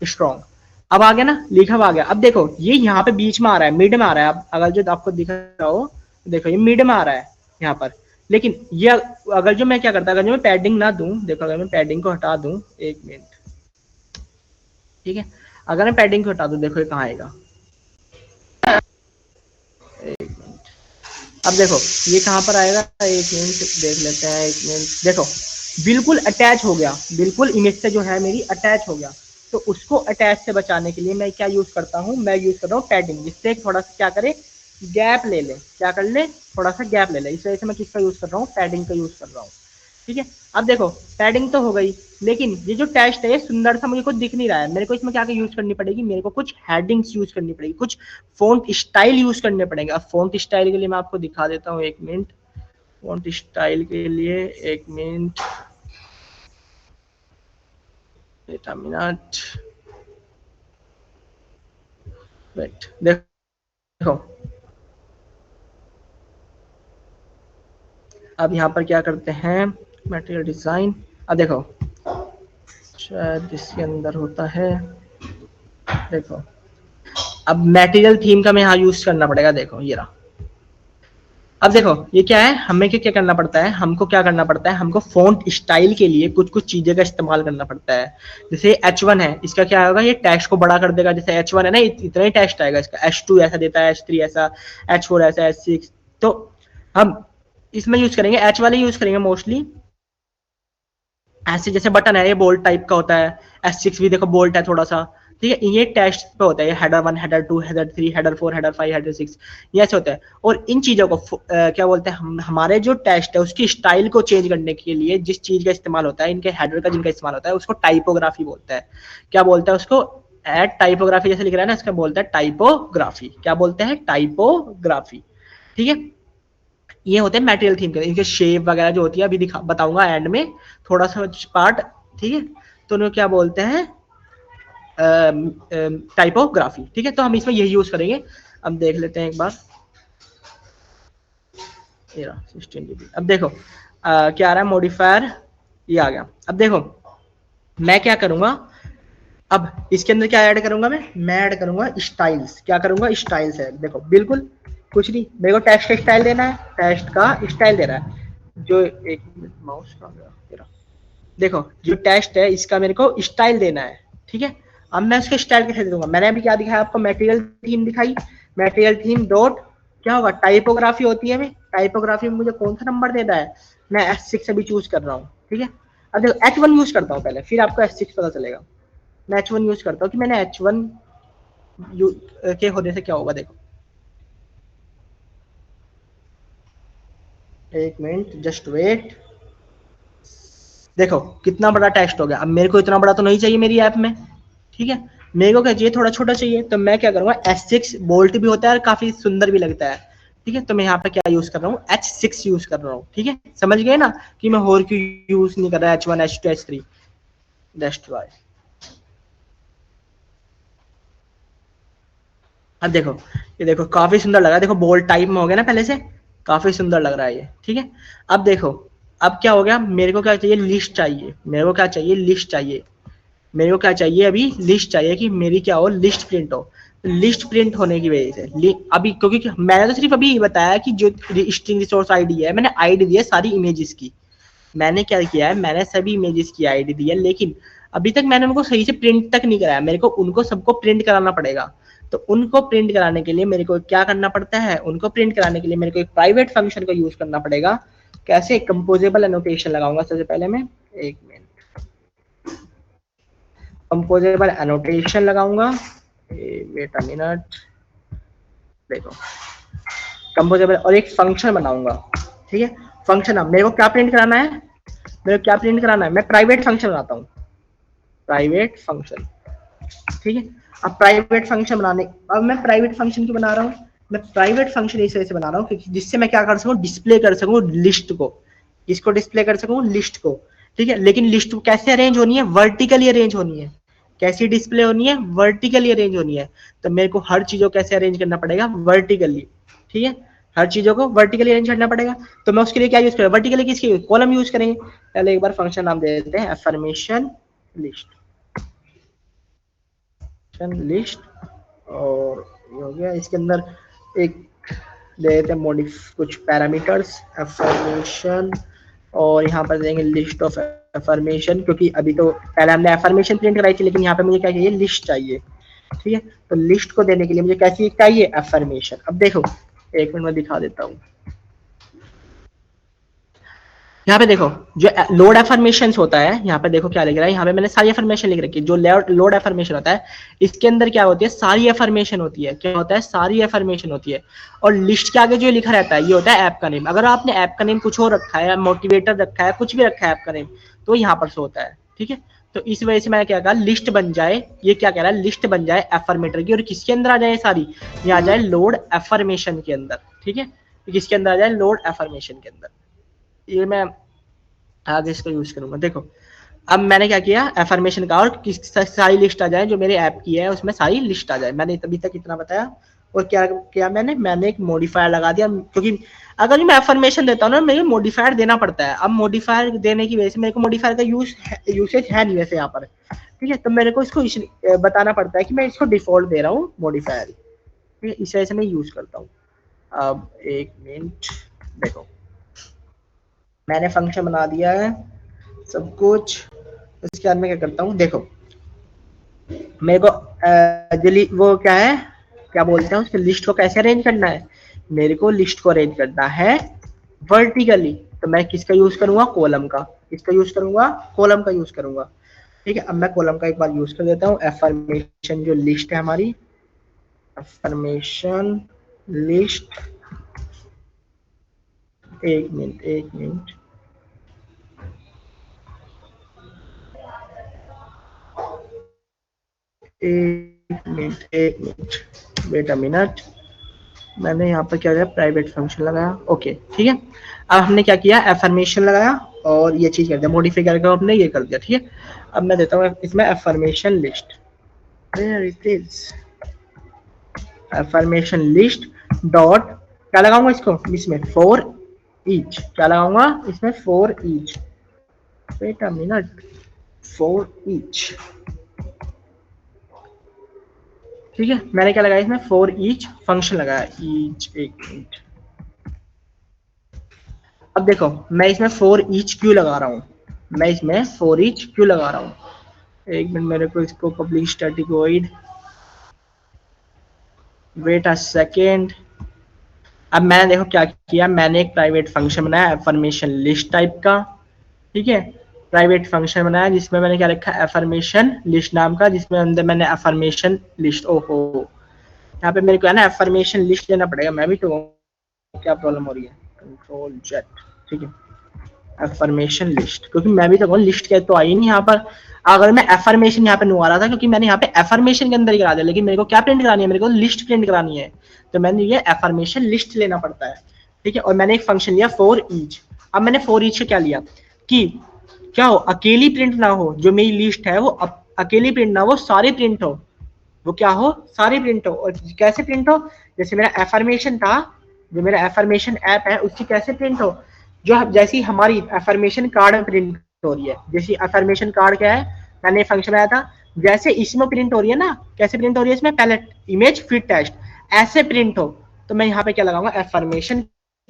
strong. अब आ गया ना, लिखा हुआ आ गया। अब देखो ये यहाँ पे बीच में आ रहा है, मिड में आ रहा है। अब अगर जो आपको दिख रहा हो, देखो ये मिड में आ रहा है यहाँ पर। लेकिन ये अगर जो मैं क्या करता, अगर जो मैं पैडिंग ना दूं, देखो अगर मैं पैडिंग को हटा दूं, एक मिनट, ठीक है, अगर मैं पैडिंग को हटा दूं, देखो ये कहाँ आएगा, एक मिनट, अब देखो ये कहाँ पर आएगा, एक मिनट देख लेते हैं। एक मिनट देखो, बिल्कुल अटैच हो गया, बिल्कुल इमेज से जो है मेरी अटैच हो गया। तो उसको अटैच से बचाने के लिए मैं क्या यूज करता हूँ, मैं यूज कर रहा हूँ पैडिंग, जिससे थोड़ा सा क्या करे, गैप ले ले, क्या कर ले, थोड़ा सा गैप ले ले। इस वजह से मैं किसका यूज कर रहा हूँ, पैडिंग का यूज कर रहा हूँ। ठीक है, अब देखो पैडिंग तो हो गई, लेकिन ये जो टेक्स्ट है ये सुंदर सा मुझे कुछ दिख नहीं रहा है। मेरे को इसमें क्या यूज करनी पड़ेगी, मेरे को कुछ हेडिंग्स यूज करनी पड़ेगी, कुछ फॉन्ट स्टाइल यूज करने पड़ेंगे। अब फॉन्ट स्टाइल के लिए मैं आपको दिखा देता हूँ, एक मिनट, फॉन्ट स्टाइल के लिए एक मिनट, एक मिनट, वेट देखो, अब यहाँ पर क्या करते हैं, मटेरियल डिजाइन। अब देखो शायद इसके अंदर होता है, देखो अब मटेरियल थीम का मैं यहाँ यूज करना पड़ेगा। देखो ये रहा, अब देखो ये क्या है, हमें क्या क्या करना पड़ता है, हमको क्या करना पड़ता है, हमको फॉन्ट स्टाइल के लिए कुछ कुछ चीजें का इस्तेमाल करना पड़ता है। जैसे H1 है, इसका क्या होगा, ये टेक्स्ट को बड़ा कर देगा। जैसे H1 है ना, इतना ही टेक्स्ट आएगा इसका। H2 ऐसा देता है, H3 ऐसा, H4 ऐसा, H6। तो हम इसमें यूज करेंगे, H वाले यूज करेंगे मोस्टली। ऐसे जैसे बटन है ये बोल्ट टाइप का होता है, S6 भी देखो बोल्ट है थोड़ा सा, ठीक है। ये टेस्ट पे होता है, ये header 1, header 2, header 3, header 4, header 5, header 6, ये ऐसे होता है। और इन चीजों को क्या बोलते हैं, हमारे जो टेस्ट है उसकी स्टाइल को चेंज करने के लिए जिस चीज का इस्तेमाल होता है, इनके हेडर का जिनका इस्तेमाल होता है, उसको टाइपोग्राफी बोलता है। क्या बोलता है उसको, एट टाइपोग्राफी जैसे लिख रहा है ना, इसका बोलता है टाइपोग्राफी। क्या बोलते हैं, टाइपोग्राफी, ठीक है। ये होते हैं मटेरियल थीम के, इनके शेप वगैरह जो होती है अभी दिखा बताऊंगा एंड में थोड़ा सा पार्ट, ठीक है। तो उन्हें क्या बोलते हैं, टाइपोग्राफी, ठीक है। तो हम इसमें यही यूज करेंगे। अब देख लेते हैं एक बार, 16 GB। अब देखो क्या आ रहा है, मॉडिफायर ये आ गया। अब देखो मैं क्या करूंगा, अब इसके अंदर क्या ऐड करूंगा, मैं ऐड करूंगा स्टाइल्स। क्या करूंगा, स्टाइल्स है। देखो बिल्कुल कुछ नहीं, मेरे को टेक्स्ट का स्टाइल देना है, टेक्स्ट का स्टाइल देना है। जो एक मिनट, माउस कहाँ गया तेरा, देखो जो टेक्स्ट है इसका मेरे को स्टाइल देना है, ठीक है। अब मैं उसके स्टाइल कैसे दूंगा, मैंने अभी क्या दिखाया आपको, मटेरियल थीम दिखाई। मटेरियल थीम डॉट क्या होगा, टाइपोग्राफी होती है। मैं टाइपोग्राफी में मुझे कौन सा नंबर देना है, मैं S6 अभी चूज कर रहा हूँ, ठीक है। अब देखो H1 यूज करता हूँ पहले, फिर आपको S6 पता चलेगा। मैं H1 यूज करता हूँ कि मैंने H1 के होने से क्या होगा, देखो एक मिनट जस्ट वेट। देखो कितना बड़ा टेक्स्ट हो गया। अब मेरे को इतना बड़ा तो नहीं चाहिए मेरी ऐप में, ठीक है। मेरे को क्या चाहिए, थोड़ा छोटा चाहिए। तो मैं क्या करूंगा, S6 बोल्ट भी होता है और काफी सुंदर भी लगता है, ठीक है। तो मैं यहाँ पे क्या यूज कर रहा हूँ, H6 यूज कर रहा हूँ, ठीक है। समझ गए ना कि मैं और क्यों यूज नहीं कर रहा H1, H2, H3। That's why. अब देखो ये देखो काफी सुंदर लग रहा है, देखो बोल्ड टाइप में हो गया ना पहले से, काफी सुंदर लग रहा है ये, ठीक है। अब देखो अब क्या हो गया, मेरे को क्या चाहिए, लिस्ट चाहिए। मेरे को क्या चाहिए, लिस्ट चाहिए। मेरे को क्या चाहिए, अभी लिस्ट चाहिए कि मेरी क्या हो, लिस्ट प्रिंट हो। लिस्ट प्रिंट होने की वजह से अभी, क्योंकि मैंने तो सिर्फ अभी ये बताया कि जो स्ट्रिंग रिसोर्स आईडी है, मैंने आईडी दी है सारी इमेजेस की। मैंने क्या किया है, मैंने सभी इमेजेस की आईडी दी है, लेकिन अभी तक मैंने उनको सही से प्रिंट तक नहीं कराया। मेरे को उनको सबको प्रिंट कराना पड़ेगा। तो उनको प्रिंट कराने के लिए मेरे को क्या करना पड़ता है, उनको प्रिंट कराने के लिए मेरे को एक प्राइवेट फंक्शन का यूज करना पड़ेगा। कैसे, कंपोजेबल एनोटेशन लगाऊंगा सबसे पहले मैं, एक मिनट, कंपोजेबल एनोटेशन लगाऊंगा। वेट अ मिनट, देखो कंपोजेबल, और एक फंक्शन बनाऊंगा, ठीक है। फंक्शन, अब मेरे को क्या प्रिंट कराना है, मेरे को क्या प्रिंट कराना है, मैं प्राइवेट फंक्शन बनाता हूँ, प्राइवेट फंक्शन, ठीक है। अब प्राइवेट फंक्शन बनाने, अब मैं प्राइवेट फंक्शन क्यों बना रहा हूँ, मैं प्राइवेट फंक्शन इस वजह से बना रहा हूँ क्योंकि जिससे मैं क्या कर सकूँ, डिस्प्ले कर सकूँ लिस्ट को। किसको डिस्प्ले कर सकूँ, लिस्ट को, ठीक है। लेकिन लिस्ट को कैसे अरेंज होनी है, वर्टिकली अरेंज होनी है। कैसी डिस्प्ले होनी है, वर्टिकली अरेंज होनी है। तो मेरे को हर चीजों को कैसे अरेंज करना पड़ेगा, वर्टिकली, ठीक है। हर चीजों को वर्टिकली अरेंज करना पड़ेगा। तो मैं उसके लिए क्या यूज करूँ, वर्टिकली किसके, कॉलम यूज करेंगे। पहले एक बार फंक्शन नाम दे देते हैं अफर्मेशन लिस्ट, लिस्ट। और ये हो गया, इसके अंदर एक दे देते हैं मॉडिफ कुछ पैरामीटर्स अफर्मेशन, और यहाँ पर देंगे लिस्ट ऑफ अफर्मेशन, क्योंकि अभी तो पहले हमने अफर्मेशन प्रिंट कराई थी, लेकिन यहाँ पे मुझे क्या चाहिए, लिस्ट चाहिए, ठीक है। तो लिस्ट को देने के लिए मुझे क्या चाहिए, अफर्मेशन। अब देखो एक मिनट में दिखा देता हूँ। यहाँ पे देखो जो लोड एफर्मेशन होता है, यहाँ पे देखो क्या लिख रहा है, यहाँ पे मैंने सारी एफर्मेशन लिख रखी है। जो लोड एफर्मेशन होता है, इसके अंदर क्या होती है, सारी एफर्मेशन होती है। क्या होता है, सारी एफर्मेशन होती है। और लिस्ट के आगे जो लिखा रहता है, ये होता है ऐप का नेम। अगर आपने ऐप का नेम कुछ और रखा है, मोटिवेटर रखा है, कुछ भी रखा है ऐप का नेम, तो यहाँ पर से होता है, ठीक है। तो इस वजह से मैंने क्या कहा, लिस्ट बन जाए, ये क्या कह रहा है, लिस्ट बन जाए एफर्मेटर की। और किसके अंदर आ जाए सारी, ये आ जाए लोड एफर्मेशन के अंदर, ठीक है। किसके अंदर आ जाए, लोड एफर्मेशन के अंदर। ये मैं आगे इसको यूज करूंगा। देखो अब मैंने क्या किया, एफर्मेशन का, और सारी लिस्ट आ जाए जो मेरे ऐप की है, उसमें सारी लिस्ट आ जाए। मैंने अभी तक इतना बताया। और क्या किया मैंने एक मॉडिफायर लगा दिया, क्योंकि अगर मैं एफर्मेशन देता हूँ ना, मेरे मॉडिफायर देना पड़ता है। अब मॉडिफायर देने की वजह से मेरे को मॉडिफायर का यूसेज है नहीं वैसे यहाँ पर, ठीक है। तो मेरे को इसको बताना पड़ता है कि मैं इसको डिफॉल्ट दे रहा हूँ मॉडिफायर, ठीक है। इस वजह से मैं यूज करता हूँ। अब एक मिनट, देखो मैंने फंक्शन बना दिया है सब कुछ। उसके बाद मैं क्या करता हूँ, देखो मेरे को वो क्या है, क्या बोलते हैं उसके, लिस्ट को कैसे अरेंज करना है। मेरे को लिस्ट को अरेंज करना है वर्टिकली, तो मैं किसका यूज करूंगा, कॉलम का। इसका यूज करूंगा, कॉलम का यूज करूंगा। ठीक है, अब मैं कॉलम का एक बार यूज कर देता हूँ। एफर्मेशन जो लिस्ट है हमारी, एफर्मेशन लिस्ट, एक मिनट वेट अ मिनट, मैंने यहाँ पर क्या किया, प्राइवेट फंक्शन लगाया। ओके ठीक है, अब हमने क्या किया, एफर्मेशन लगाया और ये चीज कर दिया, मॉडिफाई करके हमने ये कर दिया। ठीक है, अब मैं देता हूँ इसमें affirmation list, where it is, affirmation list dot, क्या लगाऊंगा इसको, इसमें फॉर ईच, क्या लगाऊंगा इसमें, for each, wait a minute, for each. ठीक है, मैंने क्या लगाया इसमें, फॉर ईच फंक्शन लगाया, ईच, एक मिनट। अब देखो मैं इसमें फॉर ईच क्यों लगा रहा हूँ, मैं इसमें फॉर ईच क्यों लगा रहा हूँ, एक मिनट, मेरे को इसको public static void, wait a second. अब मैंने देखो क्या किया, मैंने एक प्राइवेट फंक्शन बनाया एफर्मेशन लिस्ट टाइप का। ठीक है, प्राइवेट फंक्शन बनाया जिसमें मैंने क्या रखा, एफर्मेशन लिस्ट नाम का, जिसमें अंदर मैंने एफर्मेशन लिस्ट, ओहो यहाँ पे मेरे को है ना एफर्मेशन लिस्ट लेना पड़ेगा, मैं भी तो क्या प्रॉब्लम हो रही है, कंट्रोल जेड। ठीक है, एफर्मेशन लिस्ट, क्योंकि मैं भी तो लिस्ट के तो आई नहीं यहाँ पर, अगर मैं एफर्मेशन यहाँ पे नु आ रहा था क्योंकि मैंने यहाँ पे एफर्मेशन के अंदर ही करा दिया, लेकिन मेरे को क्या प्रिंट करानी है, मेरे को लिस्ट प्रिंट करानी है, तो मैंने ये एफर्मेशन लिस्ट लेना पड़ता है। ठीक है, और मैंने एक फंक्शन लिया फॉर ईच। अब मैंने फॉर ईच से क्या लिया कि क्या हो, अकेली प्रिंट ना हो, जो मेरी लिस्ट है वो अकेली प्रिंट ना हो, सारी प्रिंट हो, वो क्या हो, सारी प्रिंट हो। और कैसे प्रिंट हो, जैसे मेरा एफर्मेशन था, जो मेरा एफर्मेशन ऐप है उसकी कैसे प्रिंट हो, जो जैसी हमारी एफर्मेशन कार्ड में प्रिंट हो रही है, जैसी एफर्मेशन कार्ड क्या है, मैंने फंक्शन आया था, जैसे इसमें प्रिंट हो रही है ना, कैसे प्रिंट हो रही है इसमें, पहले इमेज फिर टेक्स्ट, ऐसे प्रिंट हो, तो मैं यहाँ पे क्या लगाऊंगा, एफर्मेशन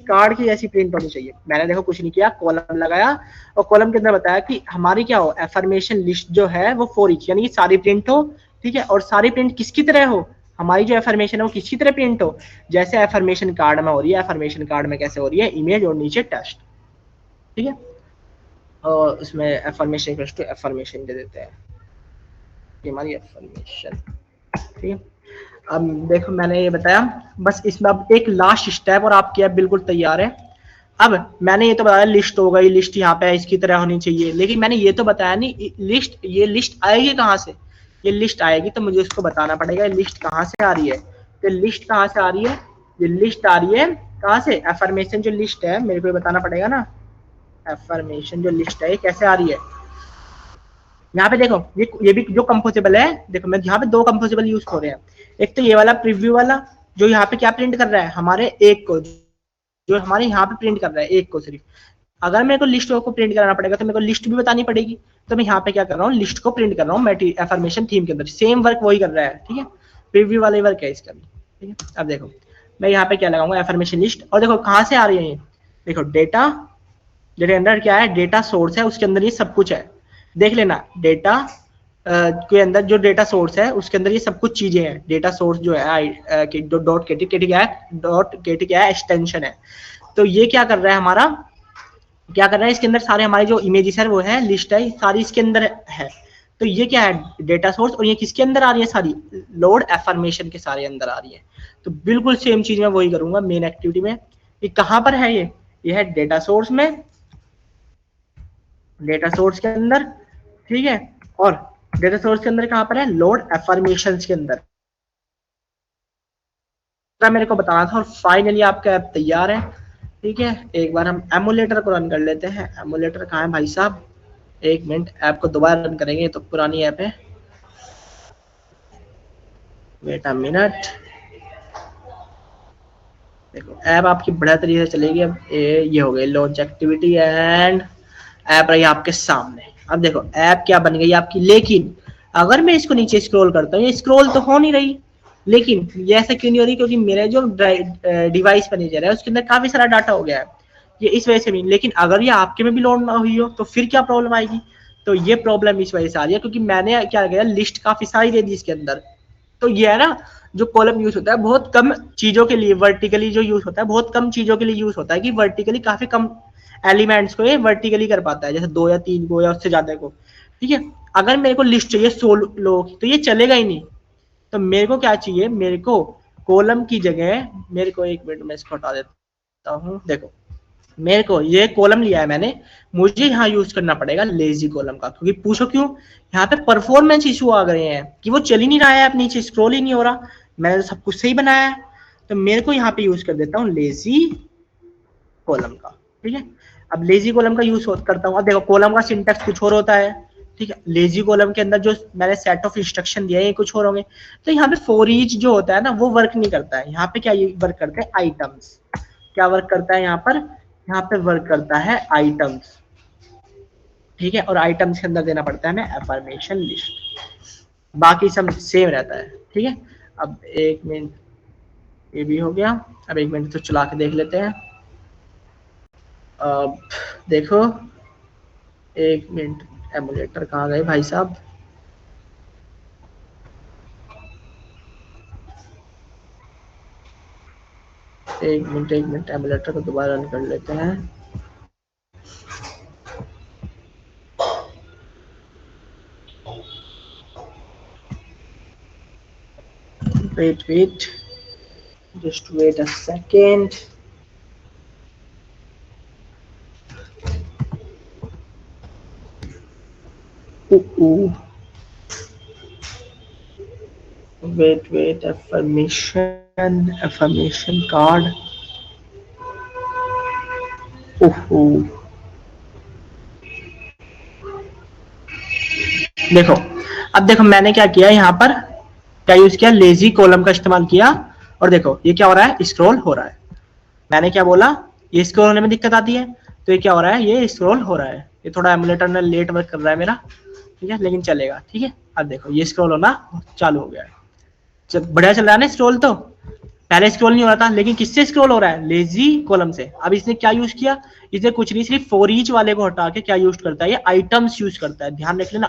कार्ड की जैसी प्रिंट होनी चाहिए। मैंने देखो कुछ नहीं किया, कॉलम लगाया और कॉलम के अंदर बताया कि हमारी क्या हो, एफर्मेशन लिस्ट जो है वो फॉर ईच, यानी कि सारी प्रिंट हो। ठीक है, और सारी प्रिंट किसकी तरह हो, हमारी जो एफर्मेशन है वो किसकी तरह प्रिंट हो, जैसे एफर्मेशन कार्ड में हो रही है। एफर्मेशन कार्ड में कैसे हो रही है, इमेज और नीचे टेक्स्ट। ठीक है, और उसमें एफर्मेशन टू एफर्मेशन दे देते हैं, ये हमारी एफर्मेशन। ठीक है, अब देखो मैंने ये बताया, बस इसमें अब एक लास्ट स्टेप और आपकी ऐप बिल्कुल तैयार है। अब मैंने ये तो बताया लिस्ट हो गई, लिस्ट यहाँ पे इसकी तरह होनी चाहिए, लेकिन मैंने ये तो बताया नहीं लिस्ट, ये लिस्ट आएगी कहाँ से, ये लिस्ट आएगी तो मुझे उसको बताना पड़ेगा लिस्ट कहाँ से आ रही है। तो लिस्ट कहाँ से आ रही है, ये लिस्ट आ रही है कहाँ से, एफर्मेशन जो लिस्ट है, मेरे को बताना पड़ेगा ना, एफर्मेशन जो लिस्ट है ये कैसे आ रही है। यहाँ पे देखो ये भी जो कंपोजेबल है, देखो मैं यहाँ पे दो कंपोजेबल यूज हो रहे हैं, एक तो ये वाला प्रीव्यू वाला, जो यहाँ पे क्या प्रिंट कर रहा है, हमारे एक को, जो हमारे यहाँ पे प्रिंट कर रहा है एक को सिर्फ। अगर मेरे को लिस्ट को प्रिंट कराना पड़ेगा तो मेरे को लिस्ट भी बतानी पड़ेगी, तो मैं यहाँ पे क्या कर रहा हूँ, लिस्ट को प्रिंट कर रहा हूँ एफर्मेशन थीम के अंदर, सेम वर्क वही कर रहा है। ठीक है, प्रीव्यू वाला वर्क है इसका भी। ठीक है, अब देखो मैं यहाँ पे क्या लगाऊंगा, एफर्मेशन लिस्ट, और देखो कहाँ से आ रही है ये, देखो डेटा, जेटे अंदर क्या है, डेटा सोर्स है, उसके अंदर ये सब कुछ है, देख लेना डेटा के अंदर जो डेटा सोर्स है उसके अंदर ये सब कुछ चीजें हैं। डेटा सोर्स जो है डॉट केटी क्या है, डॉट केटी क्या है, एक्सटेंशन है। तो ये क्या कर रहा है हमारा, क्या कर रहा है, इसके अंदर सारे हमारे जो इमेजेस है वो है, लिस्ट है सारी इसके अंदर है। तो ये क्या है, डेटा सोर्स, और ये किसके अंदर आ रही है सारी, लोड एफर्मेशन के सारे अंदर आ रही है। तो बिल्कुल सेम चीज मैं वही करूंगा मेन एक्टिविटी में। ये कहाँ पर है, ये है डेटा सोर्स में, डेटा सोर्स के अंदर। ठीक है, और डेटा सोर्स के अंदर कहां पर है, लोड एफर्मेशन के अंदर मेरे को बताना था, और फाइनली आपका ऐप तैयार है। ठीक है, एक बार हम एमुलेटर को रन कर लेते हैं। एमुलेटर कहाँ है भाई साहब, एक मिनट, ऐप को दोबारा रन करेंगे, तो पुरानी ऐप है, वेट अ मिनट। देखो ऐप आपकी बढ़िया तरीके से चलेगी। अब ये हो गई लॉन्च एक्टिविटी एंड ऐप रही आपके सामने। अब देखो ऐप क्या बन गई आपकी, लेकिन अगर मैं इसको नीचे स्क्रॉल करता हूँ, ये स्क्रॉल तो हो नहीं रही, लेकिन ये ऐसा क्यों नहीं हो रही, क्योंकि मेरे जो डिवाइस मैनेजर है उसके अंदर काफी सारा डाटा हो गया है, ये इस वजह से नहीं। लेकिन अगर ये आपके में भी लोड ना हुई हो तो फिर क्या प्रॉब्लम आएगी, तो ये प्रॉब्लम इस वजह से आ रही है क्योंकि मैंने क्या किया, लिस्ट काफी सारी दे दी इसके अंदर। तो ये है ना, जो कॉलम यूज होता है बहुत कम चीजों के लिए, वर्टिकली जो यूज होता है बहुत कम चीजों के लिए यूज होता है, कि वर्टिकली काफी कम एलिमेंट्स को ये वर्टिकली कर पाता है, जैसे 2 या 3 को या उससे ज्यादा को। ठीक है, अगर मेरे को लिस्ट चाहिए 16 लोगों की तो ये चलेगा ही नहीं। तो मेरे को क्या चाहिए, मेरे को कॉलम की जगह, मेरे को एक मिनट में इसको हटा देता हूँ। देखो, मेरे को ये कॉलम लिया है मैंने, मुझे यहाँ यूज करना पड़ेगा लेजी कॉलम का, क्योंकि पूछो क्यों, यहाँ पे परफॉर्मेंस इशू आ गए हैं कि वो चल ही नहीं रहा है, अब नीचे स्क्रॉल ही नहीं हो रहा, मैंने सब कुछ सही बनाया है। तो मेरे को यहाँ पे यूज कर देता हूँ लेजी कॉलम का। ठीक है, अब लेजी कॉलम का यूज करता हूँ। अब देखो कॉलम का सिंटेक्स कुछ और होता है, ठीक है, लेजी कॉलम के अंदर जो मैंने सेट ऑफ इंस्ट्रक्शन दिया है ये कुछ और होंगे। तो यहाँ पे फॉर ईच जो होता है ना वो वर्क नहीं करता है, यहाँ पे क्या वर्क करते हैं, आइटम्स। क्या वर्क करता है यहाँ पर, यहाँ पे वर्क करता है आइटम्स। ठीक है, और आइटम्स के अंदर देना पड़ता है हमें अफर्मेशन लिस्ट, बाकी सब सेम रहता है। ठीक है, अब एक मिनट, ये भी हो गया। अब एक मिनट तो चला के देख लेते हैं। अब देखो, एक मिनट, एमुलेटर कहाँ गए भाई साहब। एक मिनट एमुलेटर को दोबारा रन कर लेते हैं। Wait, just wait a second. Ooh. Wait, affirmation card. Ooh. देखो, अब देखो मैंने क्या किया यहाँ पर, क्या यूज किया, लेजी कॉलम का इस्तेमाल किया, और देखो ये क्या हो रहा है, स्क्रॉल हो रहा है। मैंने क्या बोला, ये स्क्रॉल होने में दिक्कत आती है, तो ये क्या हो रहा है, ये स्क्रॉल हो रहा है। ये थोड़ा एमुलेटर में लेट वर्क कर रहा है मेरा, ठीक है, लेकिन चलेगा। ठीक है, अब देखो ये स्क्रॉल होना चालू हो गया है, बढ़िया चल रहा है ना स्क्रॉल। तो पहले स्क्रॉल नहीं हो रहा था, लेकिन किससे स्क्रॉल हो रहा है, लेजी कॉलम से। अब इसने क्या यूज किया, इसने कुछ नहीं, सिर्फ फॉर ईच वाले को हटा के क्या यूज करता है, ये आइटम्स यूज करता है। ध्यान रख लेना,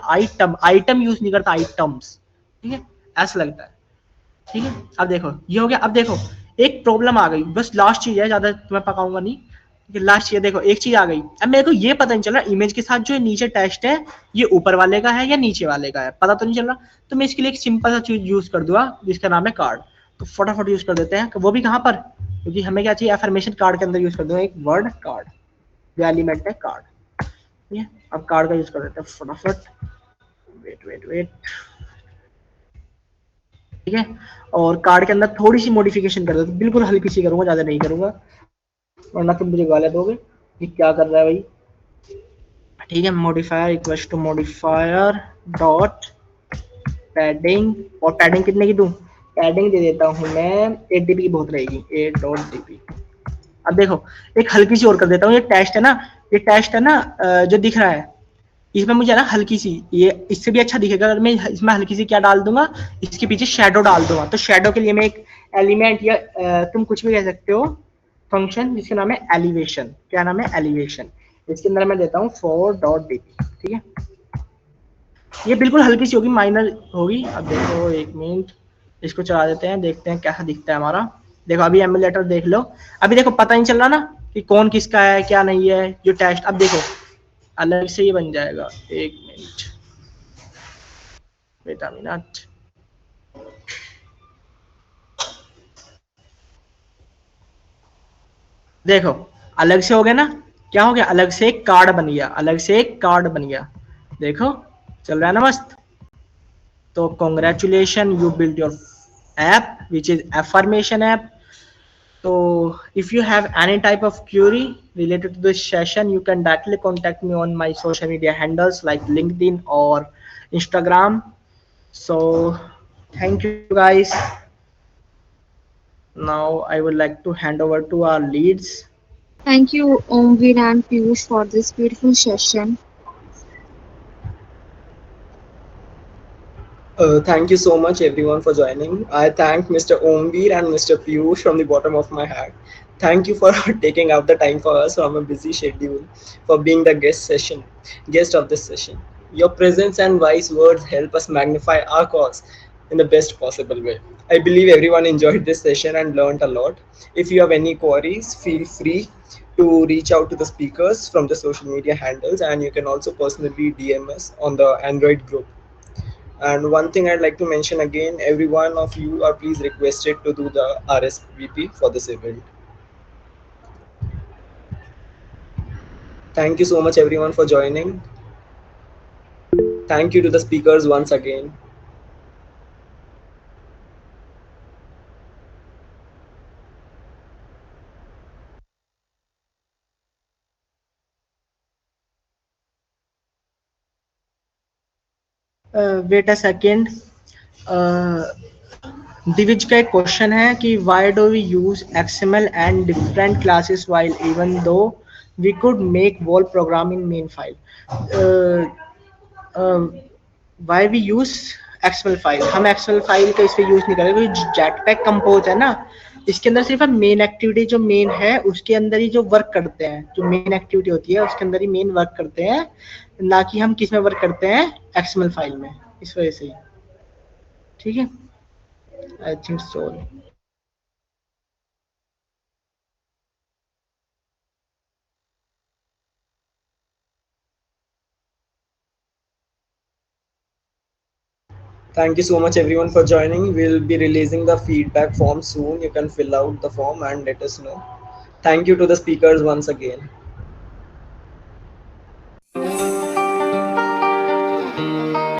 आइटम यूज नहीं करता, आइटम्स। ठीक है, ऐसा लगता है। ठीक है, अब देखो ये हो गया। अब देखो एक प्रॉब्लम आ गई, बस लास्ट चीज है, ज्यादा तुम्हें पकाऊंगा नहीं। लास्ट चीज देखो, एक चीज आ गई। अब मेरे को ये पता नहीं चल रहा इमेज के साथ जो नीचे टेक्स्ट है ये ऊपर वाले का है या नीचे वाले का है, पता तो नहीं चल रहा। तो मैं इसके लिए एक सिंपल सा चीज यूज कर दूंगा जिसका नाम है कार्ड। तो फटाफट यूज कर देते हैं, वो भी कहाँ पर, क्योंकि हमें क्या चाहिए, एफर्मेशन कार्ड के अंदर यूज कर दूंगा एक वर्ड कार्ड, जो एलिमेंट है कार्ड। ठीक है, अब कार्ड का यूज कर देते हैं फटाफट। वेट, ठीक है, और कार्ड के अंदर थोड़ी सी मॉडिफिकेशन कर देते, बिल्कुल हल्की सी करूंगा, ज्यादा नहीं करूंगा, वरना तुम मुझे गालियां दोगे कि क्या कर रहा है भाई। ठीक है, modifier equals to modifier dot padding, और पैडिंग कितने की दूं, पैडिंग दे देता हूं मैं 8 dB की बहुत रहेगी, 8.db। अब देखो एक हल्की सी और कर देता हूँ, ये टेस्ट है ना, ये टेस्ट है ना, जो दिख रहा है इसमें मुझे ना हल्की सी, ये इससे भी अच्छा दिखेगा अगर मैं इसमें हल्की सी क्या डाल दूंगा, इसके पीछे शेडो डाल दूंगा। तो शेडो के लिए मैं एक एलिमेंट या तुम कुछ भी कह सकते हो, फंक्शन जिसका नाम है एलिवेशन। क्या नाम है, एलिवेशन। इसके अंदर मैं देता हूँ 4.dp। ठीक है, ये बिल्कुल हल्की सी होगी, माइनर होगी। अब देखो एक मिनट, इसको चला देते हैं, देखते हैं कैसा दिखता है हमारा। देखो अभी एमुलेटर देख लो, अभी देखो पता नहीं चल रहा ना कि कौन किसका है क्या नहीं है जो टेस्ट। अब देखो अलग से ही बन जाएगा, एक मिनट, बेटा मिनट। देखो अलग से हो गया ना, क्या हो गया, अलग से एक कार्ड बन गया, अलग से एक कार्ड बन गया। देखो चल रहा है ना मस्त। तो congratulation, you built your app which is affirmation app. So if you have any type of query related to this session, you can directly contact me on my social media handles like LinkedIn or Instagram. So thank you guys. Now I would like to hand over to our leads. Thank you, Omvir and Piyush, for this beautiful session. Thank you so much everyone for joining. I thank Mr. Omveer and Mr. Piyush from the bottom of my heart. Thank you for taking out the time for us from a busy schedule, for being the guest of this session. Your presence and wise words help us magnify our cause. in the best possible way. I believe everyone enjoyed this session and learned a lot. If you have any queries, feel free to reach out to the speakers from the social media handles, and you can also personally DM us on the Android group. And one thing I'd like to mention again, every one of you are please requested to do the RSVP for this event. Thank you so much everyone for joining. Thank you to the speakers once again. Wait a second, Divij का एक question है कि why do we use XML and different classes while even though we could make whole program in main file. Why we use XML file. हम XML file का इस पे use नहीं करेंगे क्योंकि जेटपैक कंपोज है ना, इसके अंदर सिर्फ हम मेन एक्टिविटी जो मेन है उसके अंदर ही जो वर्क करते हैं, जो मेन एक्टिविटी होती है उसके अंदर ही मेन वर्क करते हैं, ना कि हम किस में वर्क करते हैं, एक्सएमएल फाइल में. इस वजह से. ठीक है, I think so. Thank you so much everyone for joining. We'll be releasing the feedback form soon. You can fill out the form and let us know. Thank you to the speakers once again.